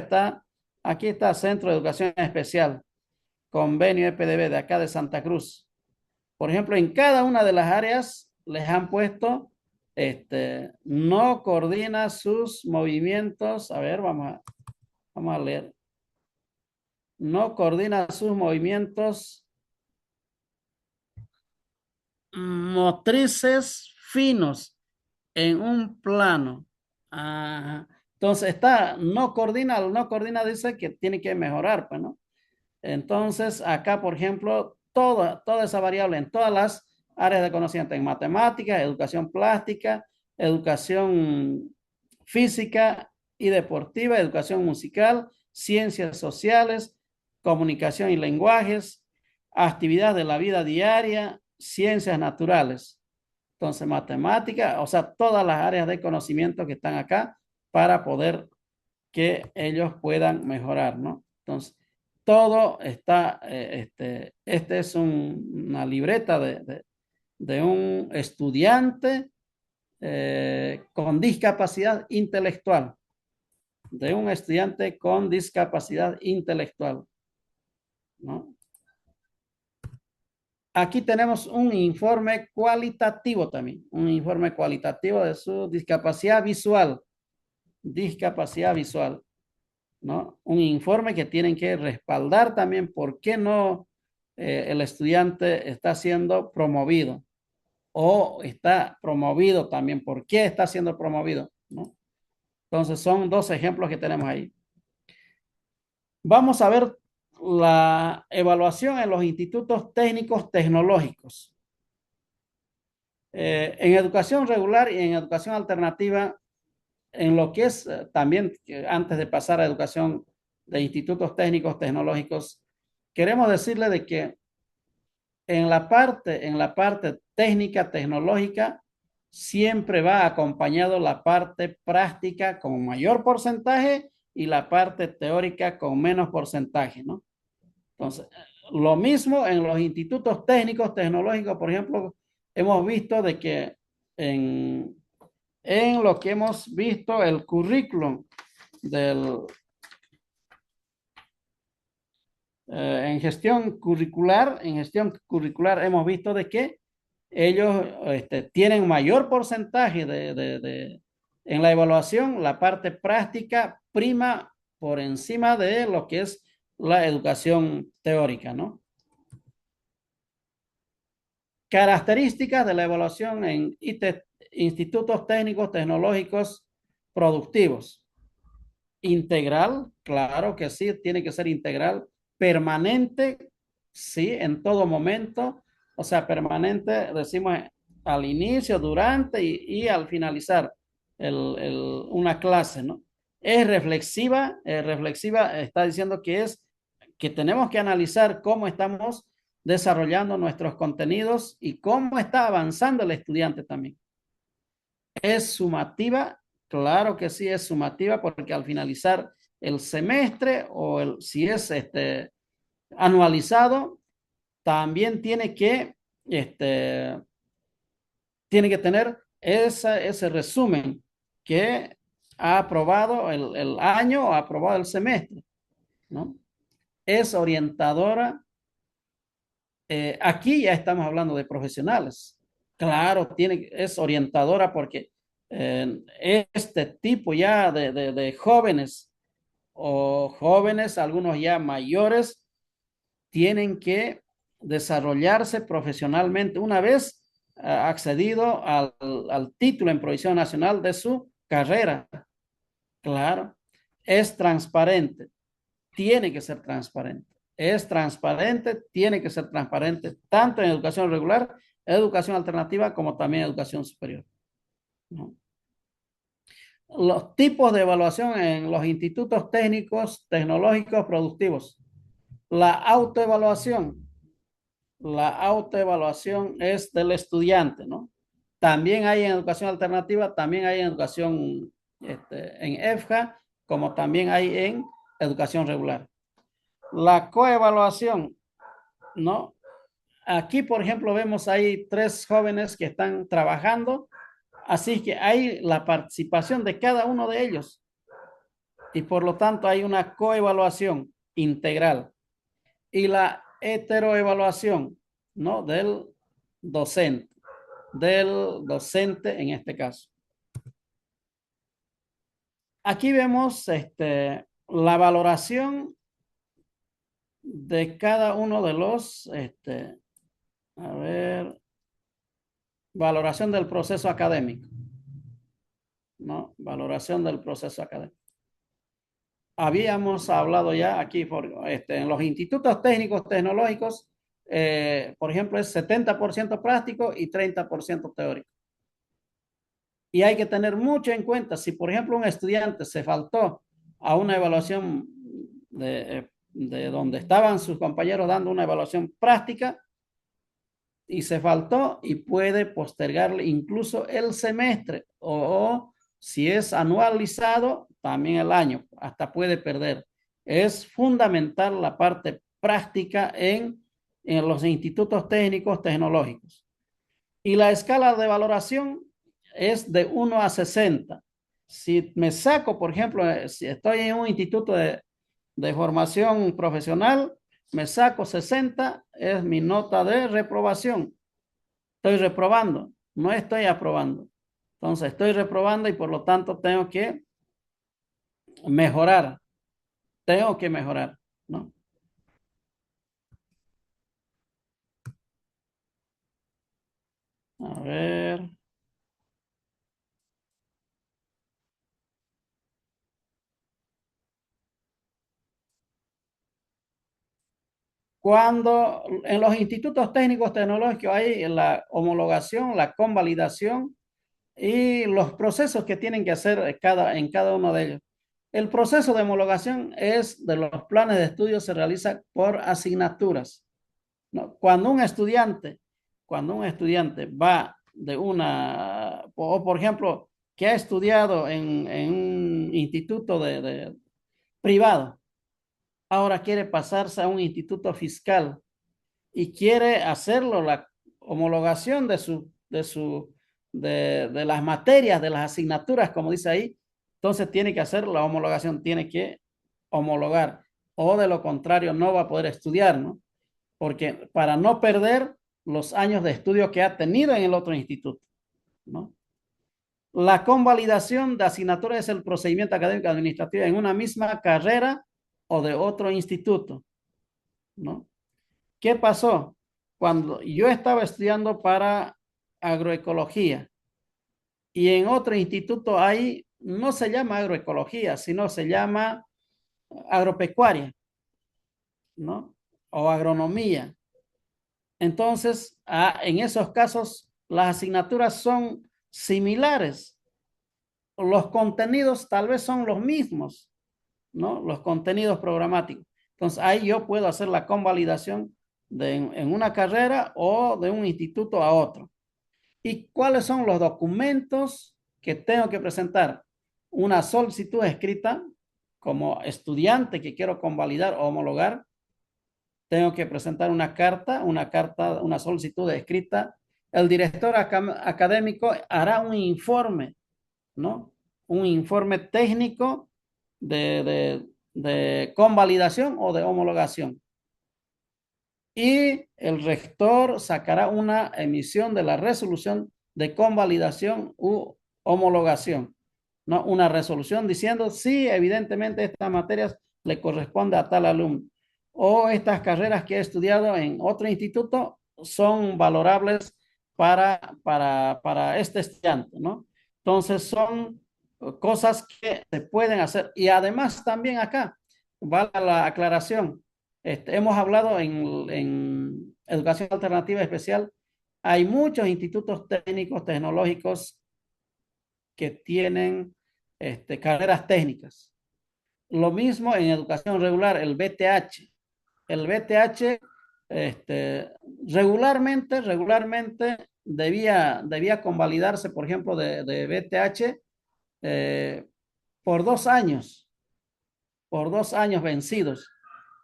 aquí está Centro de Educación Especial, convenio EPDB de acá de Santa Cruz. Por ejemplo, en cada una de las áreas les han puesto, no coordina sus movimientos. A ver, vamos a leer. No coordina sus movimientos motrices finos en un plano. Ajá. Entonces no coordina dice que tiene que mejorar, pues, ¿no? Entonces, acá, por ejemplo, toda esa variable en todas las áreas de conocimiento, en matemáticas, educación plástica, educación física y deportiva, educación musical, ciencias sociales, comunicación y lenguajes, actividades de la vida diaria, ciencias naturales. Entonces, matemática, o sea, todas las áreas de conocimiento que están acá para poder que ellos puedan mejorar, ¿no? Entonces, todo está, este es una libreta de un estudiante con discapacidad intelectual, de un estudiante con discapacidad intelectual, ¿no? Aquí tenemos un informe cualitativo también, un informe cualitativo de su discapacidad visual, ¿no? Un informe que tienen que respaldar también por qué no el estudiante está siendo promovido o está promovido también, por qué está siendo promovido, ¿no? Entonces son dos ejemplos que tenemos ahí. Vamos a ver la evaluación en los institutos técnicos tecnológicos. En educación regular y en educación alternativa, en lo que es también, antes de pasar a educación de institutos técnicos tecnológicos, queremos decirle de que en la parte técnica tecnológica siempre va acompañado la parte práctica con mayor porcentaje y la parte teórica con menos porcentaje, ¿no? Entonces, lo mismo en los institutos técnicos tecnológicos, por ejemplo, hemos visto de que en, en lo que hemos visto el currículum del, en gestión curricular hemos visto de que ellos tienen mayor porcentaje en la evaluación, la parte práctica prima por encima de lo que es la educación teórica, ¿no? Características de la evaluación en institutos técnicos tecnológicos productivos. Integral, claro que sí, tiene que ser integral. Permanente, sí, en todo momento. O sea, permanente, decimos al inicio, durante y al finalizar una clase, ¿no? Es reflexiva, reflexiva está diciendo que es que tenemos que analizar cómo estamos desarrollando nuestros contenidos y cómo está avanzando el estudiante también. ¿Es sumativa? Claro que sí es sumativa porque al finalizar el semestre o si es anualizado, también tiene que tener ese resumen que ha aprobado el año o ha aprobado el semestre, ¿no? Es orientadora. Aquí ya estamos hablando de profesionales. Claro, es orientadora porque este tipo ya de jóvenes o jóvenes, algunos ya mayores, tienen que desarrollarse profesionalmente una vez accedido al título en provisión nacional de su carrera. Claro, es transparente, tiene que ser transparente. Es transparente, tiene que ser transparente, tanto en educación regular, educación alternativa, como también educación superior, ¿no? Los tipos de evaluación en los institutos técnicos, tecnológicos, productivos. La autoevaluación. La autoevaluación es del estudiante, ¿no? También hay en educación alternativa, también hay en educación en EFJA, como también hay en educación regular. La coevaluación, ¿no? Aquí, por ejemplo, vemos ahí 3 jóvenes que están trabajando, así que hay la participación de cada uno de ellos y por lo tanto hay una coevaluación integral y la heteroevaluación, ¿no? Docente, del docente en este caso. Aquí vemos la valoración de cada uno de los, a ver, valoración del proceso académico. ¿no? Valoración del proceso académico. Habíamos hablado ya aquí en los institutos técnicos tecnológicos, por ejemplo, es 70% práctico y 30% teórico. Y hay que tener mucho en cuenta, si por ejemplo un estudiante se faltó a una evaluación de donde estaban sus compañeros dando una evaluación práctica y se faltó y puede postergarle incluso el semestre o si es anualizado, también el año, hasta puede perder. Es fundamental la parte práctica en los institutos técnicos tecnológicos. Y la escala de valoración es de 1 a 60. Si me saco, por ejemplo, si estoy en un instituto de formación profesional, me saco 60, es mi nota de reprobación. Estoy reprobando, no estoy aprobando. Entonces, estoy reprobando y por lo tanto tengo que mejorar, ¿no? A ver. Cuando en los institutos técnicos tecnológicos hay la homologación, la convalidación y los procesos que tienen que hacer en cada uno de ellos. El proceso de homologación es de los planes de estudio, se realiza por asignaturas, ¿no? Cuando un estudiante va de o por ejemplo, que ha estudiado en un instituto privado, ahora quiere pasarse a un instituto fiscal y quiere hacerlo la homologación de las materias, de las asignaturas, como dice ahí, entonces tiene que hacer la homologación, tiene que homologar, o de lo contrario no va a poder estudiar, ¿no? Porque para no perder los años de estudio que ha tenido en el otro instituto, ¿no? La convalidación de asignaturas es el procedimiento académico administrativo en una misma carrera o de otro instituto, ¿no? ¿Qué pasó? Cuando yo estaba estudiando para agroecología y en otro instituto ahí no se llama agroecología, sino se llama agropecuaria, ¿no? O agronomía. Entonces, en esos casos, las asignaturas son similares. Los contenidos tal vez son los mismos, ¿no? Los contenidos programáticos. Entonces, ahí yo puedo hacer la convalidación en una carrera o de un instituto a otro. ¿Y cuáles son los documentos que tengo que presentar? Una solicitud escrita como estudiante que quiero convalidar o homologar. Tengo que presentar una solicitud escrita. El director académico hará un informe, ¿no? Un informe técnico de convalidación o de homologación. Y el rector sacará una emisión de la resolución de convalidación u homologación, ¿no? Una resolución diciendo sí, evidentemente estas materias le corresponde a tal alumno o estas carreras que he estudiado en otro instituto son valorables para este estudiante, ¿no? Entonces son cosas que se pueden hacer y además también acá, vale la aclaración, hemos hablado en educación alternativa especial, hay muchos institutos técnicos, tecnológicos que tienen carreras técnicas. Lo mismo en educación regular, el BTH. El BTH regularmente debía convalidarse, por ejemplo, de BTH eh, por 2 años, por 2 años vencidos.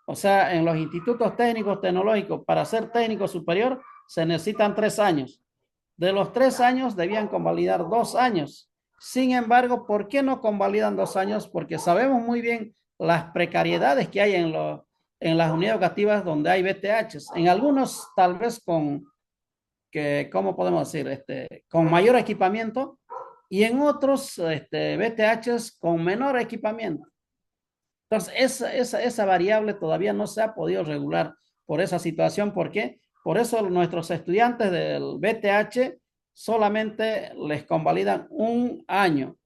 O sea, en los institutos técnicos tecnológicos, para ser técnico superior, se necesitan 3 años. De los 3 años, debían convalidar 2 años. Sin embargo, ¿por qué no convalidan 2 años? Porque sabemos muy bien las precariedades que hay en las unidades educativas donde hay BTHs. En algunos, tal vez ¿cómo podemos decir? Con mayor equipamiento y en otros BTHs con menor equipamiento. Entonces, esa variable todavía no se ha podido regular por esa situación. ¿Por qué? Por eso nuestros estudiantes del BTH solamente les convalidan un año.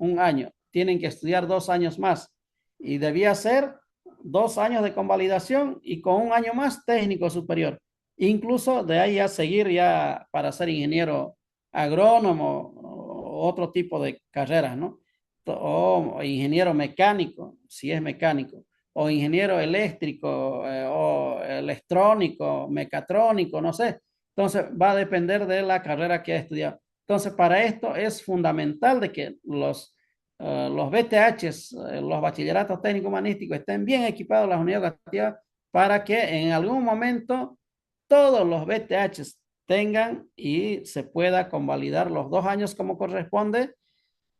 Tienen que estudiar 2 años más y debía ser 2 años de convalidación y con un año más técnico superior. Incluso de ahí a seguir ya para ser ingeniero agrónomo o otro tipo de carreras, ¿no? O ingeniero mecánico, si es mecánico, o ingeniero eléctrico, o electrónico, mecatrónico, no sé. Entonces va a depender de la carrera que ha estudiado. Entonces para esto es fundamental de que los BTHs, los bachilleratos técnico humanísticos, estén bien equipados las unidades educativas para que en algún momento todos los BTHs tengan y se pueda convalidar los 2 años como corresponde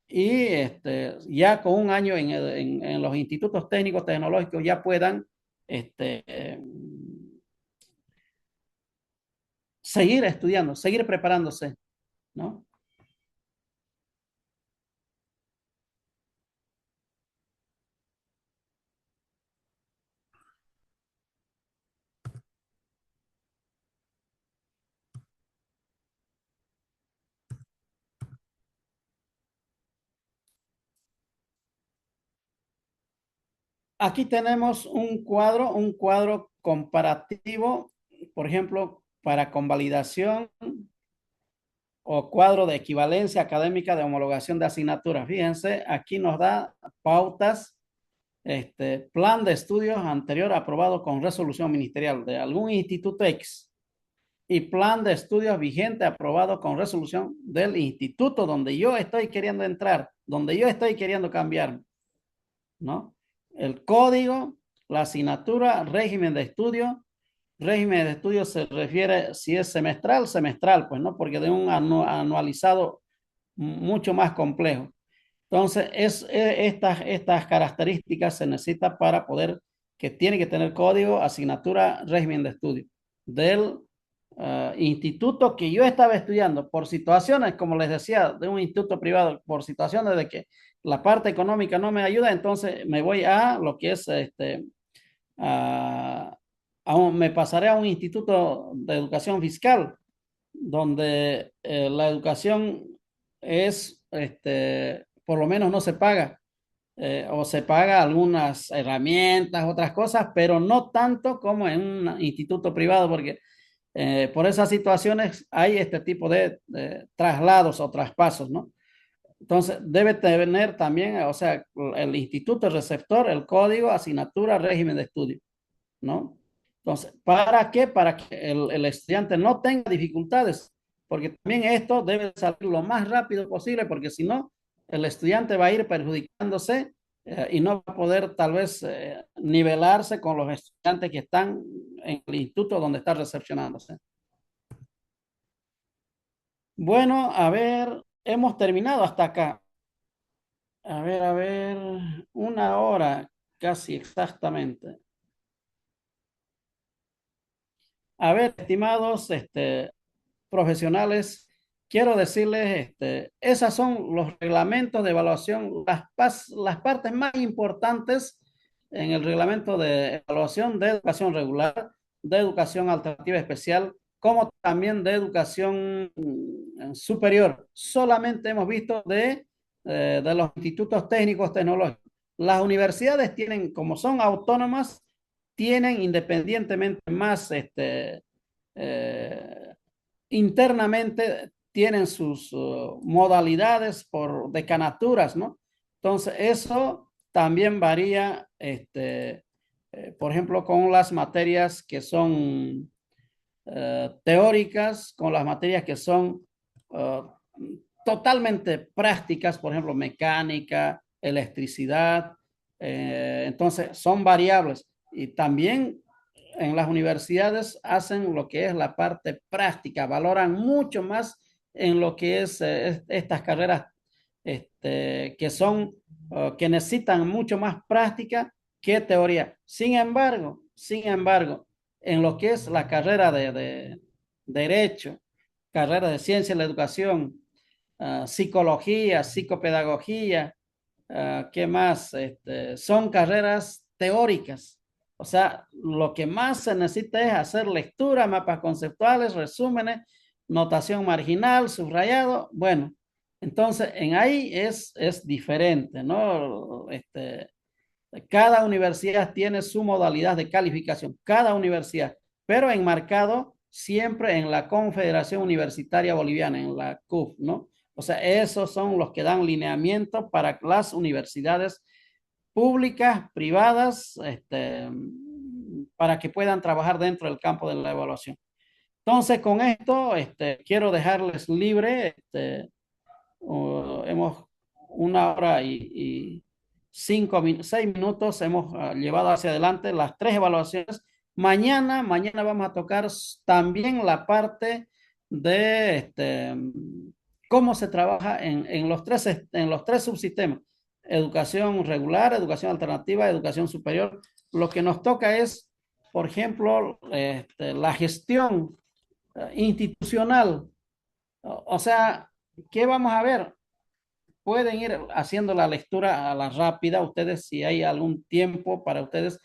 y ya con un año en los institutos técnicos tecnológicos ya puedan este, seguir estudiando, seguir preparándose, ¿no? Aquí tenemos un cuadro comparativo, por ejemplo, para convalidación o cuadro de equivalencia académica de homologación de asignaturas. Fíjense, aquí nos da pautas, plan de estudios anterior aprobado con resolución ministerial de algún instituto X y plan de estudios vigente aprobado con resolución del instituto donde yo estoy queriendo entrar, donde yo estoy queriendo cambiar, ¿no? El código, la asignatura, régimen de estudio. Régimen de estudio se refiere si es semestral, semestral, pues no, porque de un anualizado mucho más complejo. Entonces, estas características se necesitan para poder, que tiene que tener código, asignatura, régimen de estudio del instituto que yo estaba estudiando por situaciones, como les decía, de un instituto privado, por situaciones de que la parte económica no me ayuda, entonces me voy a lo que es a, me pasaré a un instituto de educación fiscal, donde la educación es, por lo menos no se paga, o se paga algunas herramientas, otras cosas, pero no tanto como en un instituto privado, porque por esas situaciones hay este tipo de traslados o traspasos, ¿no? Entonces, debe tener también, o sea, el instituto el receptor, el código, asignatura, régimen de estudio, ¿no? Entonces, ¿para qué? Para que el estudiante no tenga dificultades, porque también esto debe salir lo más rápido posible, porque si no, el estudiante va a ir perjudicándose y no va a poder tal vez nivelarse con los estudiantes que están en el instituto donde está recepcionándose. Bueno, a ver, hemos terminado hasta acá. A ver, 1 hora, casi exactamente. A ver, estimados, profesionales, quiero decirles, esas son los reglamentos de evaluación, las partes más importantes en el reglamento de evaluación de educación regular, de educación alternativa especial, como también de educación superior. Solamente hemos visto de los institutos técnicos tecnológicos. Las universidades tienen, como son autónomas, tienen independientemente más, eh, internamente tienen sus modalidades por decanaturas, ¿no? Entonces, eso también varía, por ejemplo, con las materias que son teóricas, con las materias que son uh, totalmente prácticas, por ejemplo, mecánica, electricidad. Entonces, son variables. Y también en las universidades hacen lo que es la parte práctica, valoran mucho más en lo que es estas carreras que son, que necesitan mucho más práctica que teoría. Sin embargo, en lo que es la carrera de Derecho, carrera de Ciencia de la Educación, Psicología, Psicopedagogía, ¿qué más? Son carreras teóricas. O sea, lo que más se necesita es hacer lectura, mapas conceptuales, resúmenes, notación marginal, subrayado. Bueno, entonces en ahí es diferente, ¿no? Cada universidad tiene su modalidad de calificación, cada universidad, pero enmarcado siempre en la Confederación Universitaria Boliviana, en la CUF, ¿no? O sea, esos son los que dan lineamiento para las universidades públicas, privadas, para que puedan trabajar dentro del campo de la evaluación. Entonces, con esto, quiero dejarles libre, hemos 1 hora y 6 minutos hemos llevado hacia adelante las 3 evaluaciones. Mañana vamos a tocar también la parte de cómo se trabaja en los tres subsistemas: educación regular, educación alternativa, educación superior. Lo que nos toca es, por ejemplo, la gestión institucional. O sea, ¿qué vamos a ver? Pueden ir haciendo la lectura a la rápida, ustedes, si hay algún tiempo para ustedes,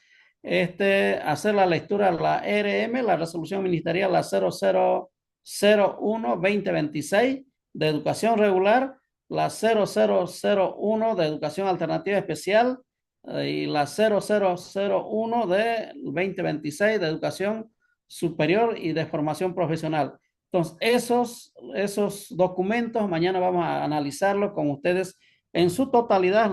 hacer la lectura, la RM, la resolución ministerial, la 0001-2026 de educación regular, la 0001 de educación alternativa especial y la 0001 de 2026 de educación superior y de formación profesional. Entonces, esos documentos mañana vamos a analizarlos con ustedes en su totalidad,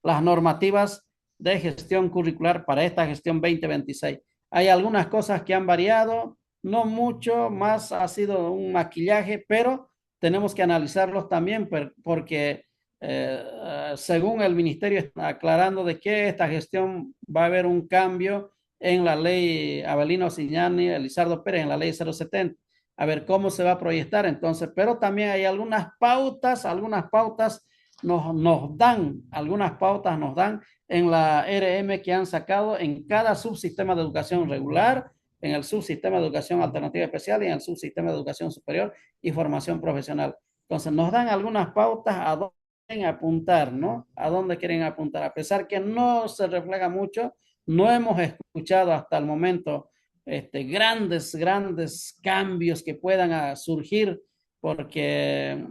las normativas de gestión curricular para esta gestión 2026. Hay algunas cosas que han variado, no mucho, más ha sido un maquillaje, pero tenemos que analizarlos también porque según el ministerio está aclarando de que esta gestión va a haber un cambio en la ley Avelino Signani, Elizardo Pérez, en la ley 070, a ver cómo se va a proyectar entonces, pero también hay algunas pautas algunas pautas nos dan en la RM que han sacado en cada subsistema de educación regular, en el subsistema de educación alternativa especial y en el subsistema de educación superior y formación profesional. Entonces nos dan algunas pautas a dónde quieren apuntar, ¿no? A dónde quieren apuntar, a pesar que no se refleja mucho, no hemos escuchado hasta el momento grandes cambios que puedan surgir porque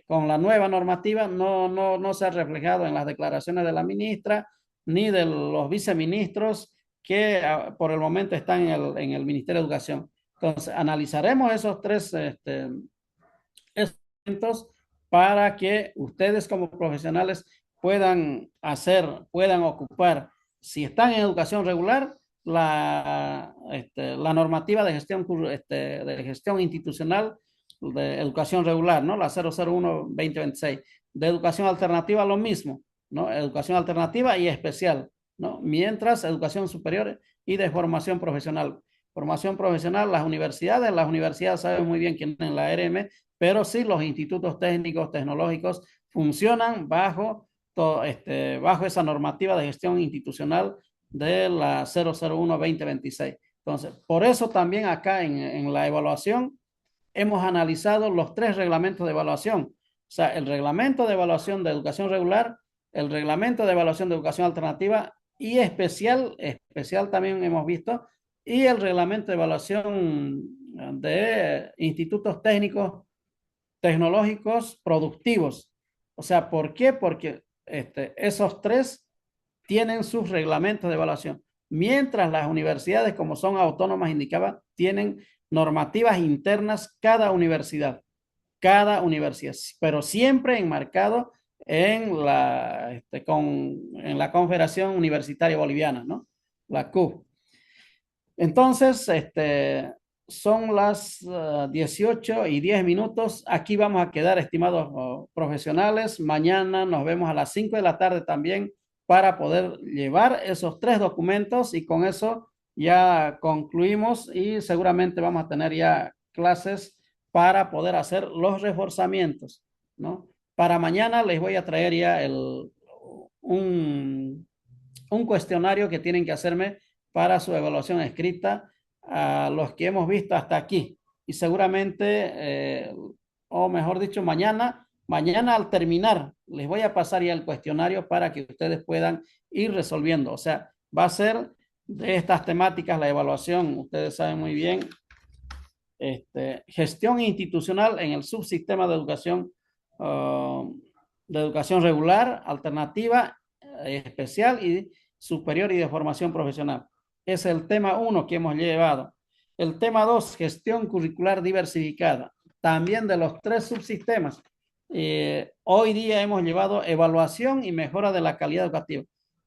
con la nueva normativa no se ha reflejado en las declaraciones de la ministra ni de los viceministros que por el momento están en el Ministerio de Educación. Entonces, analizaremos esos tres elementos para que ustedes como profesionales puedan ocupar, si están en educación regular, la normativa de gestión institucional de educación regular, ¿no? La 001-2026. De educación alternativa, lo mismo, ¿no? Educación alternativa y especial, ¿no? Mientras educación superior y de formación profesional. Formación profesional, las universidades saben muy bien quién es la RM, pero sí los institutos técnicos, tecnológicos funcionan bajo esa normativa de gestión institucional de la 001-2026. Entonces, por eso también acá en la evaluación hemos analizado los 3 reglamentos de evaluación. O sea, el reglamento de evaluación de educación regular, el reglamento de evaluación de educación alternativa y especial también hemos visto, y el reglamento de evaluación de institutos técnicos, tecnológicos, productivos. O sea, ¿por qué? Porque esos 3 tienen sus reglamentos de evaluación, mientras las universidades, como son autónomas, indicaba, tienen normativas internas cada universidad, pero siempre enmarcado en la Confederación Universitaria Boliviana, ¿no? La CUB. Entonces, son las 18:10. Aquí vamos a quedar, estimados profesionales. Mañana nos vemos a las 5 de la tarde también para poder llevar esos 3 documentos y con eso ya concluimos y seguramente vamos a tener ya clases para poder hacer los reforzamientos, ¿no? Para mañana les voy a traer ya un cuestionario que tienen que hacerme para su evaluación escrita a los que hemos visto hasta aquí. Y seguramente, o mejor dicho, mañana al terminar, les voy a pasar ya el cuestionario para que ustedes puedan ir resolviendo. O sea, va a ser de estas temáticas la evaluación. Ustedes saben muy bien gestión institucional en el subsistema de educación regular, alternativa, especial y superior y de formación profesional. Es el tema 1 que hemos llevado. El tema 2, gestión curricular diversificada. También de los 3 subsistemas. Hoy día hemos llevado evaluación y mejora de la calidad educativa.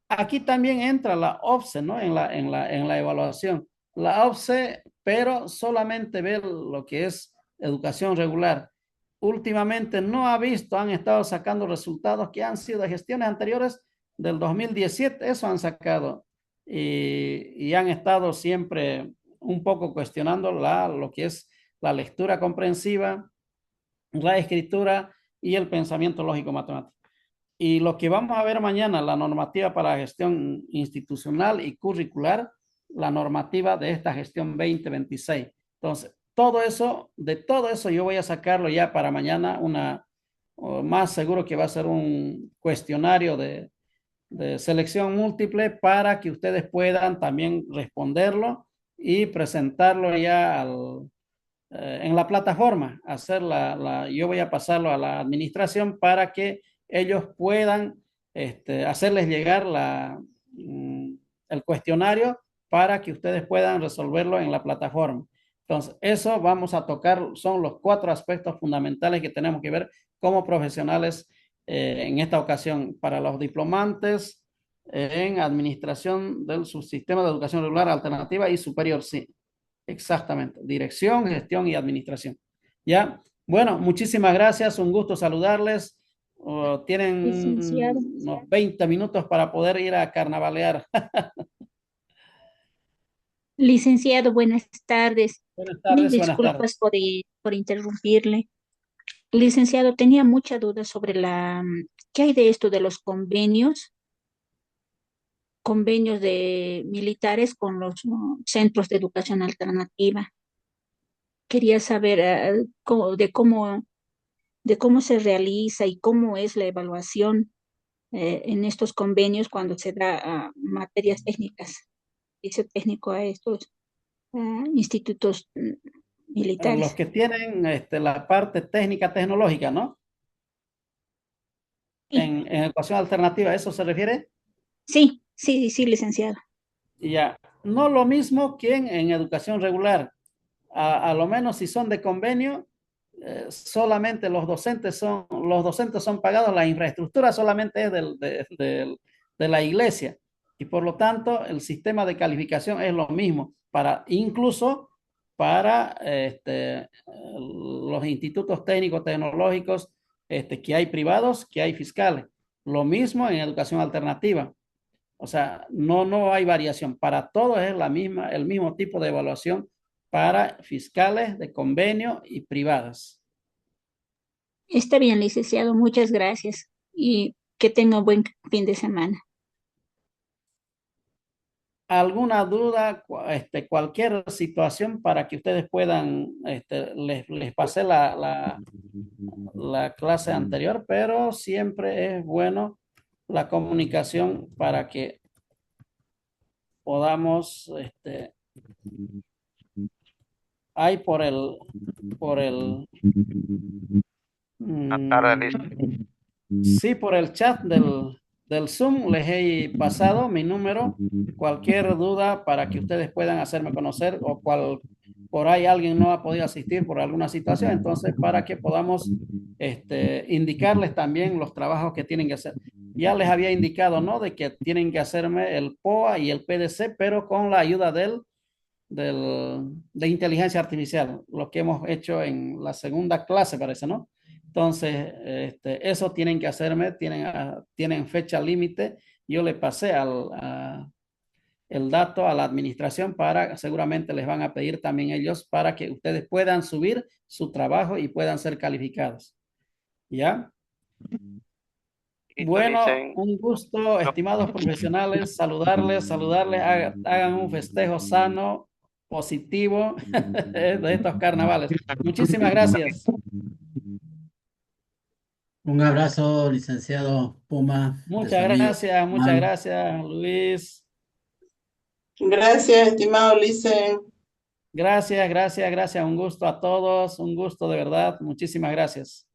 Aquí también entra la OPSE, ¿no? En la evaluación. La OPSE, pero solamente ve lo que es educación regular. Últimamente no ha visto, han estado sacando resultados que han sido de gestiones anteriores del 2017, eso han sacado. Y han estado siempre un poco cuestionando lo que es la lectura comprensiva, la escritura y el pensamiento lógico matemático. Y lo que vamos a ver mañana, la normativa para la gestión institucional y curricular, la normativa de esta gestión 2026. Entonces, de todo eso yo voy a sacarlo ya para mañana, más seguro que va a ser un cuestionario de selección múltiple para que ustedes puedan también responderlo y presentarlo ya en la plataforma, yo voy a pasarlo a la administración para que ellos puedan hacerles llegar el cuestionario para que ustedes puedan resolverlo en la plataforma. Entonces, eso vamos a tocar, son los 4 aspectos fundamentales que tenemos que ver como profesionales en esta ocasión para los diplomantes en administración del subsistema de educación regular alternativa y superior, sí. Exactamente, dirección, gestión y administración. ¿Ya? Bueno, muchísimas gracias, un gusto saludarles. Tienen Licenciado. unos 20 minutos para poder ir a carnavalear. Licenciado, buenas tardes. Buenas Mil tardes, buenas tardes. disculpas por interrumpirle. Licenciado, tenía mucha duda sobre ¿qué hay de esto de los convenios de militares con los centros de educación alternativa? Quería saber de cómo se realiza y cómo es la evaluación en estos convenios cuando se da materias técnicas, servicio técnico a estos institutos Los militares. que tienen la parte técnica tecnológica, ¿no? Sí, En educación alternativa, ¿eso se refiere? sí, licenciado. Ya, no lo mismo que en educación regular. A lo menos si son de convenio, solamente los docentes son pagados, la infraestructura solamente es de la iglesia y por lo tanto el sistema de calificación es lo mismo incluso para los institutos técnicos tecnológicos que hay privados, que hay fiscales. Lo mismo en educación alternativa. O sea, no hay variación. Para todos es el mismo tipo de evaluación para fiscales de convenio y privadas. Está bien, licenciado, muchas gracias y que tenga un buen fin de semana. ¿Alguna duda, cualquier situación para que ustedes puedan, les pasé la clase anterior, pero siempre es bueno la comunicación para que podamos, hay por el, Buenas tardes, mm, sí, por el chat del Zoom les he pasado mi número. Cualquier duda para que ustedes puedan hacerme conocer por ahí alguien no ha podido asistir por alguna situación, entonces para que podamos indicarles también los trabajos que tienen que hacer. Ya les había indicado, ¿no? De que tienen que hacerme el POA y el PDC, pero con la ayuda de inteligencia artificial, lo que hemos hecho en la segunda clase, parece, ¿no? Entonces, eso tienen que hacerme, tienen fecha límite. Yo le pasé el dato a la administración seguramente les van a pedir también ellos para que ustedes puedan subir su trabajo y puedan ser calificados. ¿Ya? listo, Bueno, Licen. un gusto, estimados profesionales, saludarles, hagan un festejo sano, positivo de estos carnavales. Muchísimas gracias. Un abrazo, licenciado Puma, de su amigo. Muchas gracias, Luis. Gracias, estimado Lice. Gracias, gracias, gracias. Un gusto a todos, un gusto de verdad. Muchísimas gracias.